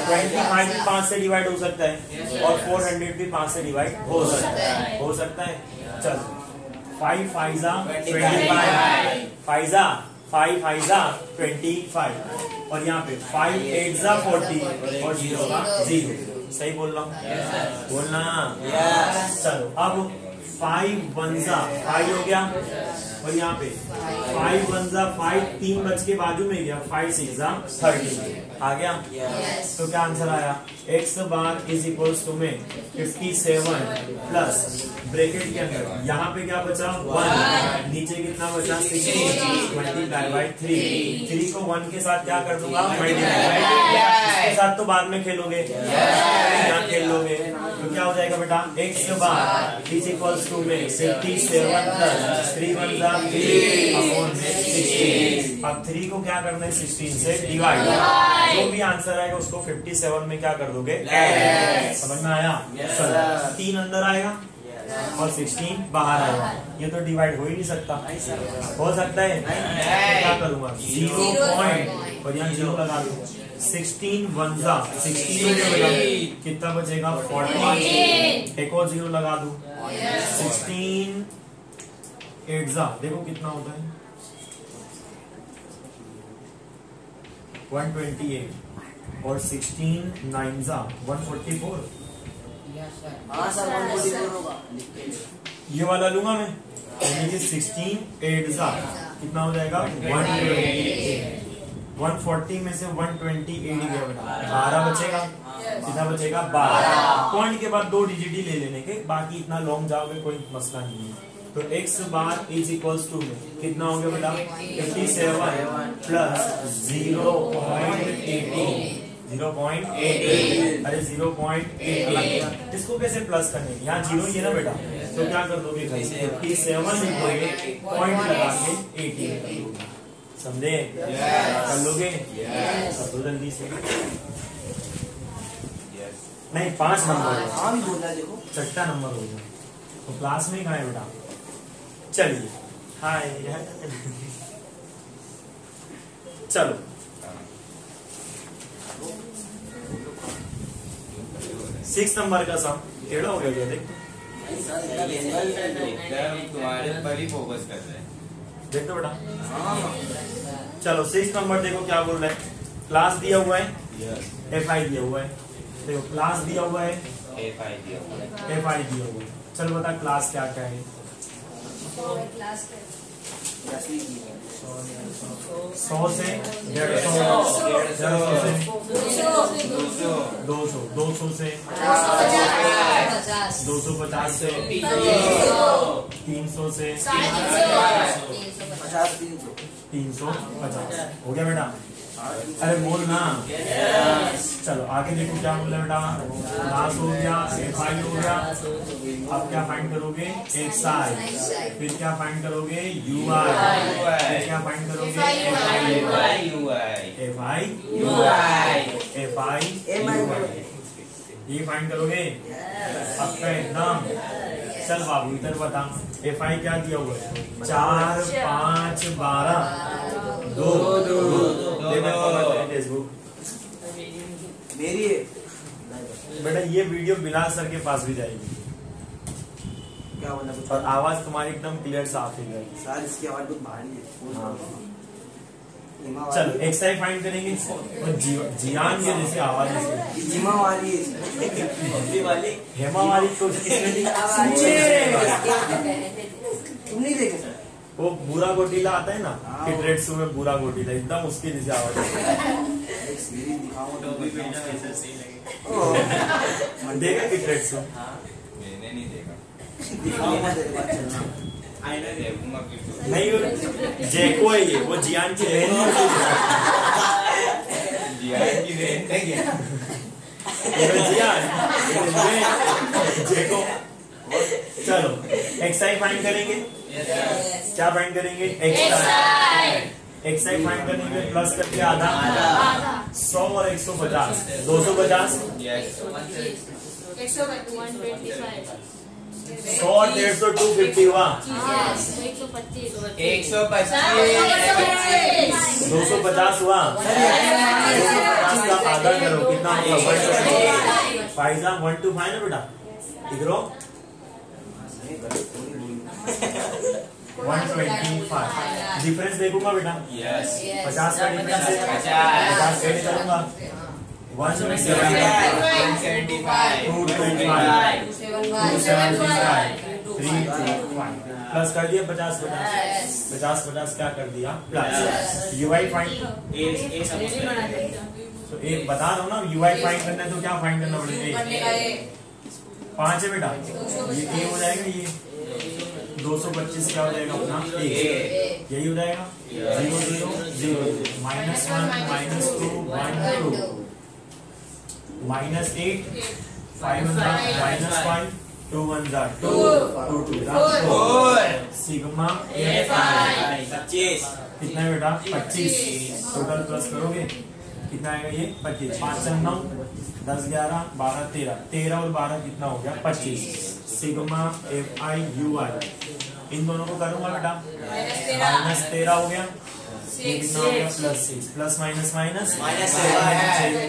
25 भी 5 से डिवाइड हो सकता है, और 400 भी 5 से डिवाइड हो सकता है। चल 5 5 25, 5 25, और यहाँ पे 5 8 40 और 0 का 0। सही बोल रहा हूँ? बोलना। चलो अब 5 1 5 हो गया, और यहाँ पे 5 1 5 3 बच के बाजू में गया, 5 6 30 आ गया। तो क्या आंसर आया, x bar is equals to में 57 प्लस ब्रैकेट के अंदर यहाँ पे क्या बचा 1, नीचे कितना बचा 16 मल्टीप्लाई बाई 3 को 1 के साथ क्या कर दूंगा मल्टीप्लाई, इसके साथ तो बाद में खेलोगे, यहाँ खेल लोगे। तो क्या हो जाएगा बेटा, x bar is equals to में 57 प्लस 3 1 3 अपॉन में 16। अब 3 को क्या करना है 16 से डिवाइड, जो भी आंसर आएगा उसको 57 में क्या कर दोगे ऐड। समझ में आया? 3 अंदर आएगा और 16 बाहर आएगा, ये तो डिवाइड हो ही नहीं सकता। हो सकता है? क्या करूंगा 0 पॉइंट और यहाँ 0 लगा दूंगा। 16 1 16 कितना बचेगा 40, एक और 0 लगा दूं। 16 8 देखो कितना होता है 128, और 16 9 144। हाँ सर 144 होगा। ये वाला लूंगा मैं, यानी 16 8 कितना हो जाएगा 128। 140 में से 128 गया बेटा, 12 बचेगा। कितना बचेगा 12। पॉइंट के बाद 2 डिजिट ही ले लेने के, बाकी इतना लॉन्ग जाओगे कोई मसला नहीं है। तो x bar is equals to में कितना हो गया बेटा 87 प्लस 0.18 अरे 0.18 इसको कैसे प्लस करने, यहाँ 0 ही है ना बेटा, तो क्या कर दोगे 57 लिखोगे, पॉइंट लगा के 18 कर दोगे, समझे? कर लोगे? कर दो जल्दी से। नहीं 5 नंबर छठा नंबर हो गया, तो क्लास में कहाँ है बेटा? चलिए हाय चलो 6 नंबर का सम टेढ़ा हो गया, देख तुम्हारे पर ही फोकस कर रहे हैं। देख तो बेटा। चलो 6 नंबर देखो क्या बोल रहा है, क्लास दिया हुआ है fi दिया हुआ है, देखो क्लास दिया हुआ है fi दिया हुआ है। fi दिया हुआ है। चलो बता क्लास क्या क्या है? 100 से 150 से 200 200 से 250 से 300 से 350 हो गया बेटा? अरे बोल ना। चलो आगे देखो क्या बोल रहा बेटा, क्लास हो गया fi हो गया, अब क्या फाइंड करोगे xi, फिर क्या फाइंड करोगे ui, फिर क्या फाइंड करोगे fi ये फाइंड करोगे आपका एकदम। चल बाबू इधर बता fi क्या दिया हुआ है 4 5 12 2 मेरी बेटा ये वीडियो बिलाल सर के पास भी जाएगी क्या बोला और आवाज तुम्हारी एकदम क्लियर साफ ही जाएगी। सर इसकी आवाज बहुत भारी है। चलो xi फाइंड करेंगे और जियान के जैसे आवाज जिमा वाली वाली हेमा वाली तो किसने दी? तुम नहीं देखे सर वो बुरा गोटीला आता है ना किड्रेट्स में, बुरा गोटीला एकदम उसके जैसे आवाज देखा किड्रेट्स में? मैंने नहीं देखा। दिखाऊंगा तेरे बाद चलना। आईना देखूंगा फिर। नहीं जैको है ये, वो जियान की बहन है। जियान की बहन है क्या? जियान जैको। चलो xi फाइंड करेंगे, क्या फाइंड करेंगे xi फाइंड करेंगे, प्लस करके आधा 100 और 150 250 100 और 150 250 हुआ 125 250 हुआ 250 का आधा करो कितना होगा 125 ना बेटा इधरो 125 डिफरेंस देखूंगा बेटा 50 का डिफरेंस है 50 ऐड करूंगा 175 प्लस कर दिया 50 क्या कर दिया प्लस ui फाइंड। तो एक बता रहा हूँ ना ui फाइंड करना है तो क्या फाइंड करना पड़ेगा 5 है बेटा, ये a हो जाएगा, ये 225 क्या हो जाएगा अपना a, यही हो जाएगा 0 0 0 -1 -2 1 2 -8 5 -5 2 1 2 2 2 सिग्मा पच्चीस कितना है बेटा 25 टोटल प्लस करोगे कितना आएगा ये 25 5 9 10 11 12 13 और 12 कितना हो गया 25 सिग्मा fi ui इन दोनों को करूंगा बेटा -13 हो गया, ये कितना हो गया +6 प्लस माइनस माइनस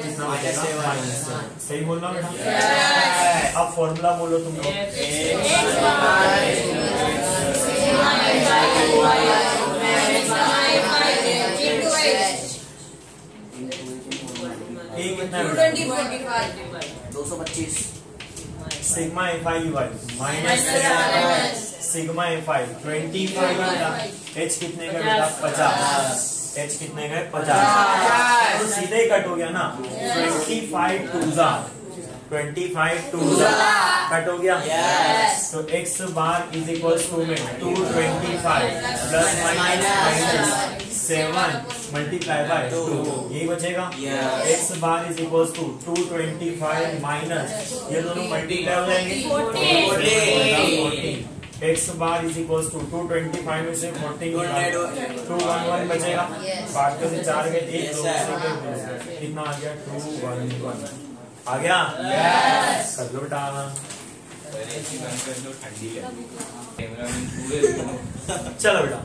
कितना हो जाएगा -7। सही बोल रहा बेटा? अब फॉर्मूला बोलो तुम लोग। कितना 225 sigma fi ui minus sigma fi 25 h कितने का बेटा 50 h कितने का 50 तो सीधे ही कट हो गया ना 25 2 जा 25 2 कट हो गया। तो x bar is equal to में 225 प्लस माइनस 7 मल्टीप्लाई बाय 2 यही बचेगा। x bar is equal to 225 minus ये दोनों मल्टीप्लाई हो जाएंगे 14। x bar is equal to 225 में से 14 211 बचेगा। 5 में से 4 गए 1 कितना आ गया 211 आ गया। कर लो बेटा। ठंडी चलो बेटा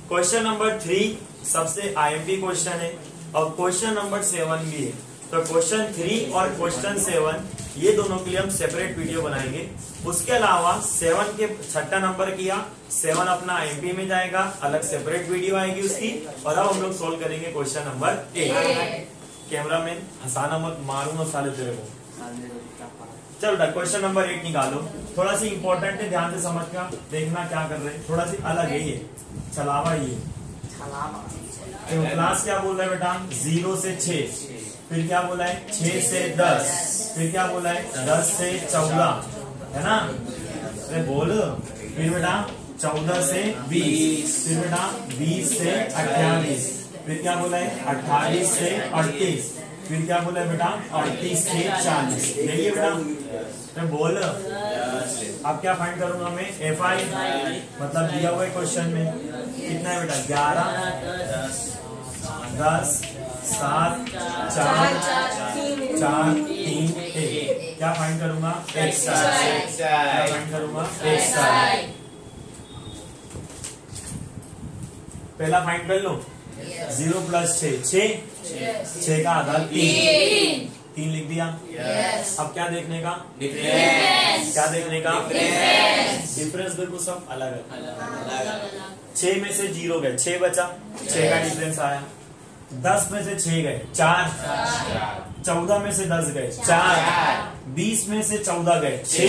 क्वेश्चन नंबर 3 सबसे आईएमपी क्वेश्चन है और क्वेश्चन नंबर 7 भी है। तो क्वेश्चन 3 और क्वेश्चन 7 ये दोनों के लिए हम सेपरेट वीडियो बनाएंगे। उसके अलावा 7 के 6ठा नंबर किया 7 अपना आईएमपी में जाएगा, अलग सेपरेट वीडियो आएगी उसकी। और अब हम लोग सोल्व करेंगे क्वेश्चन नंबर 8। कैमरा मैन हंसाना मत, मारूंगा साले तेरे को। चलो बेटा क्वेश्चन नंबर 8 निकालो। थोड़ा सी इंपॉर्टेंट है, ध्यान से समझ कर देखना क्या कर रहे हैं। थोड़ा सी अलग है ये छलावा ये। तो क्लास क्या बोल रहा है बेटा 0 से 6, फिर क्या बोला है 6 से 10, फिर क्या बोला है 10 से 14 है ना। अरे बोल। फिर बेटा 14 से 20, फिर बेटा 20 से 28, फिर क्या बोला है 28 से 38, फिर क्या बोला है बेटा 38 से 40। यही है बेटा। मैं बोल। अब क्या फाइंड करूंगा मैं FI मतलब दिया हुआ है क्वेश्चन में कितना है बेटा 11 10 7 4 4 3 1। क्या फाइंड करूंगा XI। क्या फाइंड करूंगा XI। पहला फाइंड कर लो 0 प्लस 6 का आधा 3 लिख दिया। अब क्या देखने का क्या देखने का डिफरेंस देखो सब अलग है। 6 में से 0 गए 6 बचा 6 का डिफरेंस आया। 10 में से 6 गए 4, 14 में से 10 गए 4, 20 में से 14 गए 6,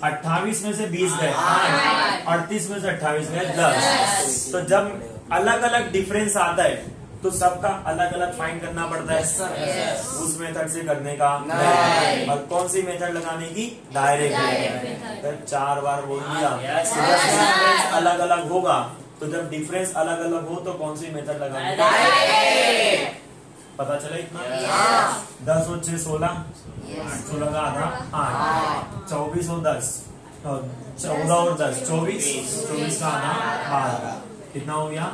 28 में से 20 गए 8, 38 में से 28 गए 10। तो जब अलग अलग डिफरेंस आता है तो सबका अलग अलग फाइंड करना पड़ता है। उस मेथड से करने का और कौन सी मेथड लगाने की डायरेक्ट। 4 बार बोल दिया। डिफरेंस अलग अलग होगा तो जब डिफरेंस अलग अलग हो तो कौन सी मेथड लगाने की। पता चला इतना। 10 और 6 16, 16 का आधा 8, 24 और 10 14 और 10 24, 24 का आधा 12 कितना हो गया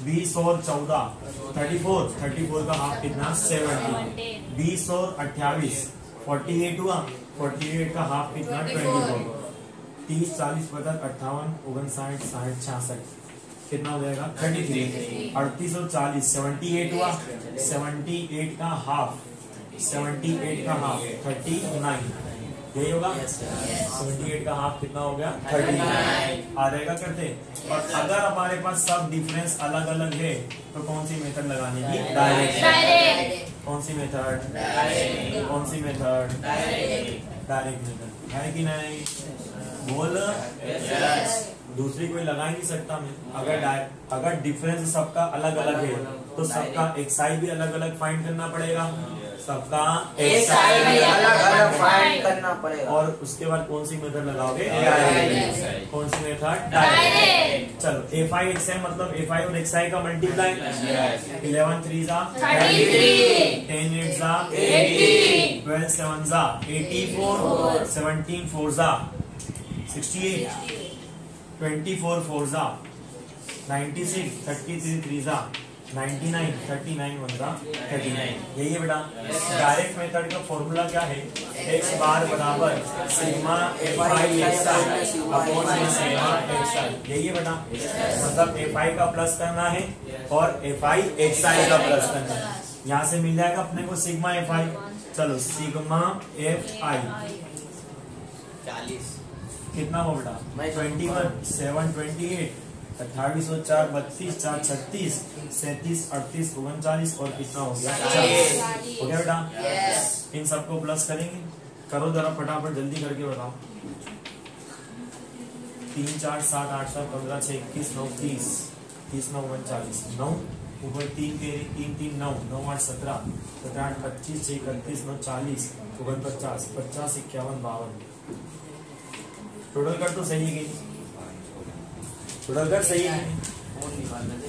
20 और 14 34 का हाफ कितना 70। 20 और 28 48 हुआ। 48 का हाफ कितना 24। 30 40 50 58 59 60 66 कितना हो जाएगा 33। 38 और 40 78 हुआ। 78 का हाफ 39 यही होगा। 78 का हाफ कितना हो गया 39 आ जाएगा करते। और अगर हमारे पास सब डिफरेंस अलग अलग है तो कौन सी मेथड लगाने की डायरेक्ट। कौन सी मेथड डायरेक्ट मेथड है कि नहीं बोल। दूसरी कोई लगा ही नहीं सकता मैं। अगर डिफरेंस सबका अलग अलग है तो सबका XI भी अलग अलग फाइंड करना पड़ेगा। सबका XI भी अलग अलग फाइंड करना पड़ेगा। और उसके बाद कौन सी मेथड लगाओगे डायरेक्ट। कौन सी मेथड डायरेक्ट। चलो FI XI मतलब FI और XI का मल्टीप्लाई 11 3 जा 33, 10 8 जा 80, 12 7 जा 84, 17 4 जा 68, 24 4 जा 96, 33 3 जा 99, 39 1 जा 39। यही है बेटा। डायरेक्ट मेथड का फॉर्मूला क्या है x बार बराबर sigma FI XI upon sigma XI। यही है बेटा। मतलब FI का प्लस करना है और FI XI का प्लस करना है। यहाँ से मिल जाएगा अपने को सिग्मा FI। चलो सिग्मा FI 40 कितना हो बेटा 21 7 28 28 और 4 32 4 36 37 38 39 और कितना हो गया 40 हो गया बेटा। इन सबको प्लस करेंगे। करो जरा फटाफट जल्दी करके बताओ। 3 4 7 8 7 15 6 21 9 30 30 9 39 9 ऊपर 3 तेरी 3 3 9 9 8 17 17 8 25 6 31 9 40 49 50 51 52 टोटल कर तो सही है, टोटल कर सही है। और निकालना दे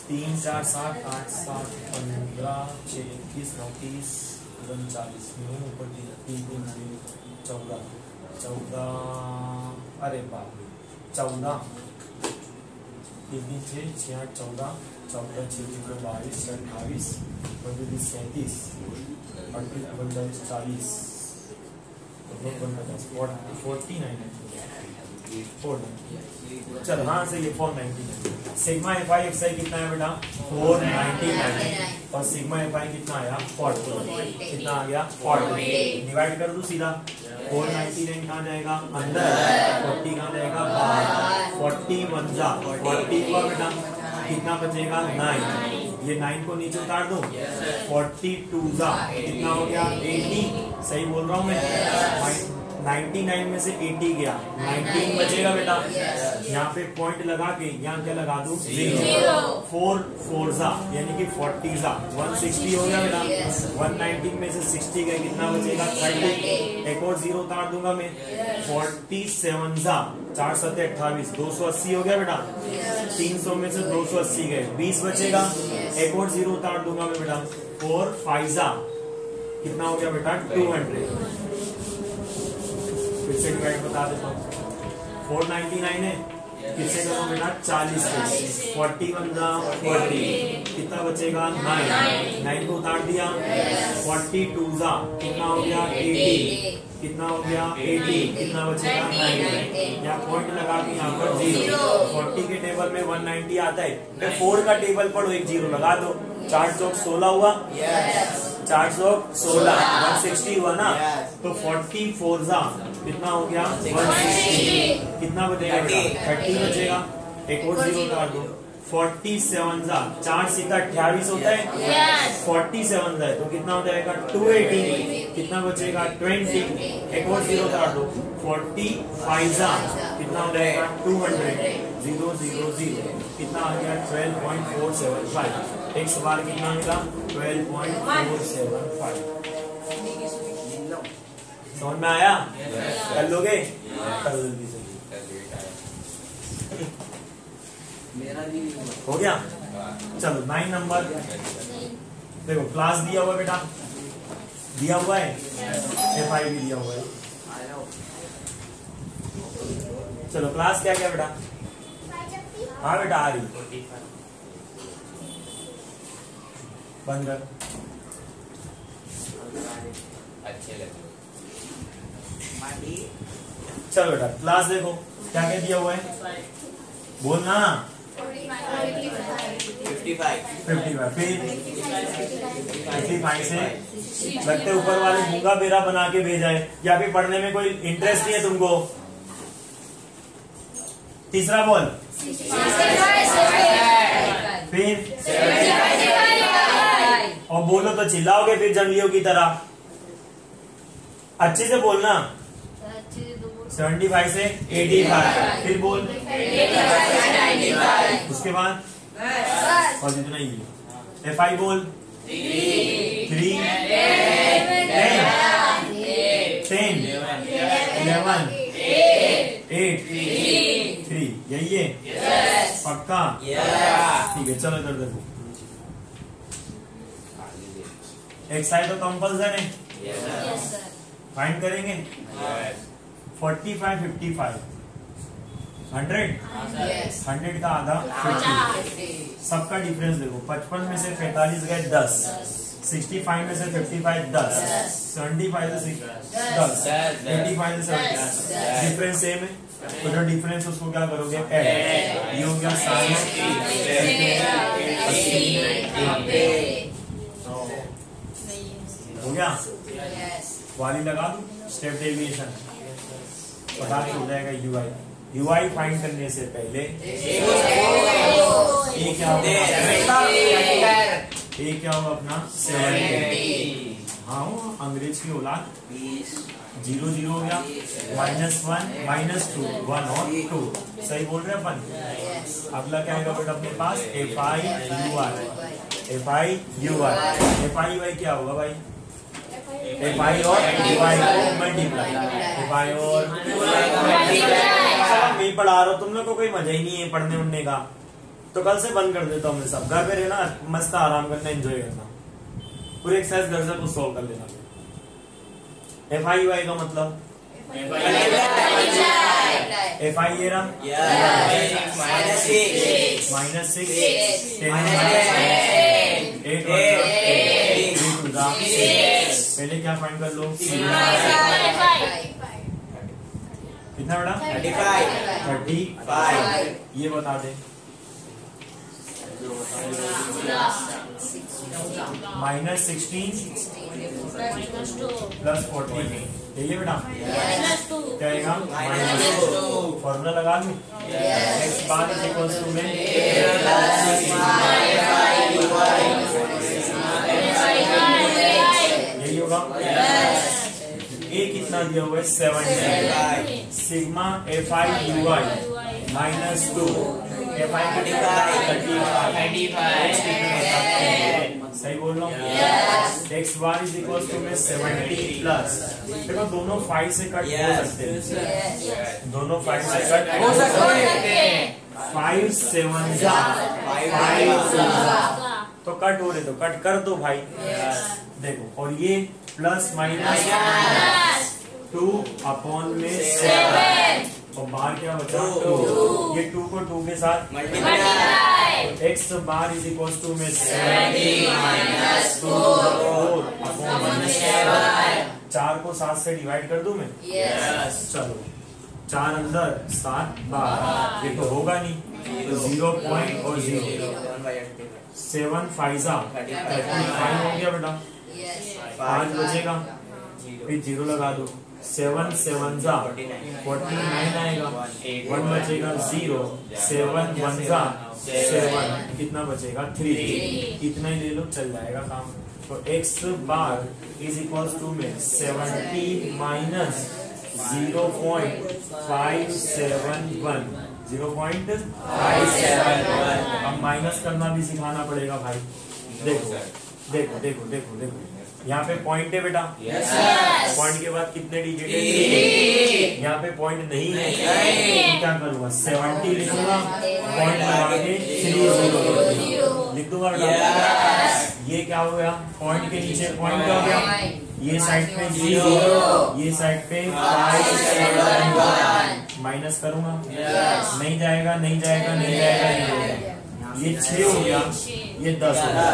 3 4 7 8 7 15 6 21 9 30 39 ऊपर 3 3 14 14 अरे बाप रे 14 3 3 6 6 8 14 14 6 22 28 29 37 38 39 40 49 चल हाँ सही है 499। सिग्मा एफ आई एक्स आई कितना है बेटा 499 और सिग्मा एफ आई कितना आया 40 कितना आ गया 40 डिवाइड कर दो सीधा 499 कहाँ जाएगा अंदर 40 कहाँ जाएगा बाहर 40 1 40 हुआ बेटा कितना बचेगा 9 ये 9 को नीचे उतार दो 42 कितना हो गया 80 सही बोल रहा हूँ मैं 99 में से 80 गया 19 बचेगा बेटा यहाँ पे पॉइंट लगा के यहाँ क्या लगा दूं 0 4 4 यानी कि 40 160 हो गया बेटा 119 में से 60 गए कितना बचेगा 30 एक और 0 उतार दूंगा मैं 47 4 7 28 280 हो गया बेटा 300 में से 280 गए 20 बचेगा एक और 0 उतार दूंगा मैं बेटा 4 5 कितना हो गया बेटा 200 फिर से डिवाइड बता देता हूँ 499 है किससे करो बेटा 40 से 41 40 कितना बचेगा 9 को उतार दिया 42 कितना हो गया 80 कितना हो गया 80 कितना बचेगा 9 या पॉइंट लगा के यहाँ पर 0 40 के टेबल में 190 आता है तो 4 का टेबल पढ़ो एक 0 लगा दो 4 चौक 16 हुआ 4 चौक 16 160 हुआ ना तो 44 कितना हो गया 160 कितना बचेगा 30 बचेगा एक और 0 उतार दो 47 4 सीधा 28 होता है 47 है तो कितना हो जाएगा 280 कितना बचेगा 20 एक और 0 उतार दो 45 कितना हो जाएगा 200 0 0 0 कितना आ गया 12.475 एक सवाल कितना मिला 12.475 समझ में आया कर लोगे कर जल्दी से मेरा भी हो गया चलो 9 नंबर देखो क्लास दिया हुआ है बेटा दिया हुआ है एफआई भी दिया हुआ है चलो क्लास क्या क्या बेटा हाँ बेटा आ रही बंद कर अच्छे लगे चलो बेटा क्लास देखो क्या क्या दिया हुआ है बोलना 55 फिर 55 से लगते ऊपर वाले मूंगा बेरा बना के भेजा है या फिर पढ़ने में कोई इंटरेस्ट नहीं है तुमको तीसरा बोल फिर और बोलो तो चिल्लाओगे फिर जंगलियों की तरह अच्छे से बोलना 75 से 85 फिर बोल उसके बाद और इतना ही एफआई बोल 3 10 11 8 3 यही है पक्का ठीक है चलो इधर देखो एक साइड तो कंपल्सन है फाइंड करेंगे 45 55 100 का आधा 50 सबका डिफरेंस देखो 55 में से 45 गए 10 65 में से 55 10 75 से 10 85 से 70 डिफरेंस सेम है तो जो डिफरेंस उसको क्या करोगे ऐड ये हो गया 60 हो गया वाली लगा दो स्टेप डेविएशन पता हो जाएगा यूआई यूआई फाइंड करने से पहले ये क्या होगा अपना 70 हाँ अंग्रेज की औलाद 20 0 0 हो गया, -1 -2 1 और 2, सही बोल रहे हैं अपन। अगला क्या आएगा बेटा अपने पास FIUI क्या होगा भाई, FI और UI को मल्टीप्लाई, FI और मैं पढ़ा रहा हूँ, तुम लोग को कोई मजा ही नहीं है पढ़ने उड़ने का, तो कल से बंद कर देता हूँ मैं सब, घर पे रहना मस्त आराम करना एंजॉय करना, पूरी एक्सरसाइज घर से कुछ सॉल्व कर लेना। FIUI का मतलब FI ये रहा -6 पहले क्या फाइंड कर लो, कितना बड़ा 35, ये बता दे -16 + 14 यही है बेटा, क्या आएगा -2, फॉर्मूला लगा लूं, x bar is equal to में यही होगा। A कितना दिया हुआ है 70, सिग्मा FIUI -2 FI 35, सही बोल रहा हूँ। x bar is equal to में 70 प्लस, देखो दोनों 5 से कट हो सकते हैं, दोनों 5 से कट हो सकते हैं, 5 7 तो कट हो रहे, तो कट कर दो भाई, देखो, और ये प्लस माइनस 2/7 और बाहर क्या बचा 2, ये 2 को 2 के साथ मल्टीप्लाई, तो x bar is equal to में 70 - 2 4/7, 4 को 7 से डिवाइड कर दूं मैं, चलो 4 अंदर 7 बाहर, ये तो होगा नहीं, तो 0 पॉइंट और 0 7 5 35 हो गया बेटा, 5 बचेगा, फिर 0 लगा दो, 7 7 49 आएगा, 1 बचेगा 0, 7 1 7, कितना बचेगा 3, इतना ही ले लो चल जाएगा काम। तो x bar is equal to में 70 माइनस 0.571, 0.571, अब माइनस करना भी सिखाना पड़ेगा भाई, देखो देखो देखो देखो देखो, यहाँ पे पॉइंट है बेटा, पॉइंट के बाद कितने डिजिट है, यहाँ पे पॉइंट नहीं है, तो क्या करूँगा 70 लिखूंगा, पॉइंट लगा के 30 लिख दूंगा बेटा, ये क्या हो गया, पॉइंट के नीचे पॉइंट क्या हो गया, ये साइड पे 0, ये साइड पे 571, माइनस करूंगा, नहीं जाएगा नहीं जाएगा नहीं जाएगा नहीं जाएगा, ये 6 हो गया, ये 10 हो गया,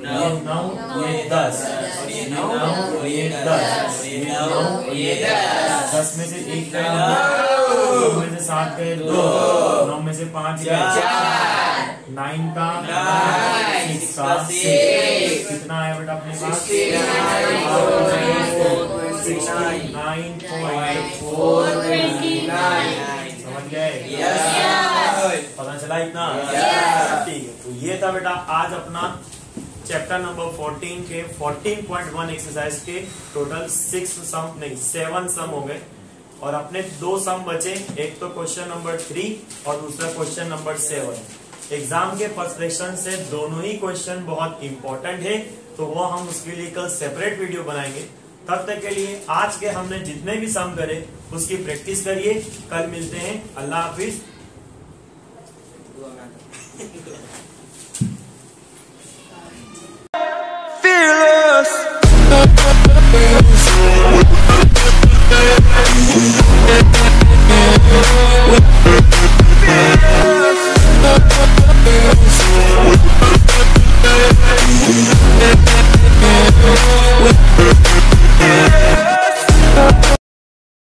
ये 9 ये 10, ये 9 ये 10, ये 9 ये 10 में से 1 गए 9 में से 7 गए 2, 9 में से 5 गए 9 का 6 का 6, कितना आया बेटा अपने पास 69.429, समझ गए, पता चला इतना, ठीक है। तो ये था बेटा आज अपना चैप्टर नंबर 14 के 14.1 एक्सरसाइज के टोटल 7 सम हो गए, और अपने 2 सम बचे, एक तो क्वेश्चन नंबर 3 और दूसरा क्वेश्चन नंबर 7। एग्जाम के पर्सपेक्टिव से दोनों ही क्वेश्चन बहुत इंपॉर्टेंट है, तो वो हम उसके लिए कल सेपरेट वीडियो बनाएंगे। तब तक के लिए आज के हमने जितने भी सम करे उसकी प्रैक्टिस करिए, कल मिलते हैं, अल्लाह हाफिज। Fearless.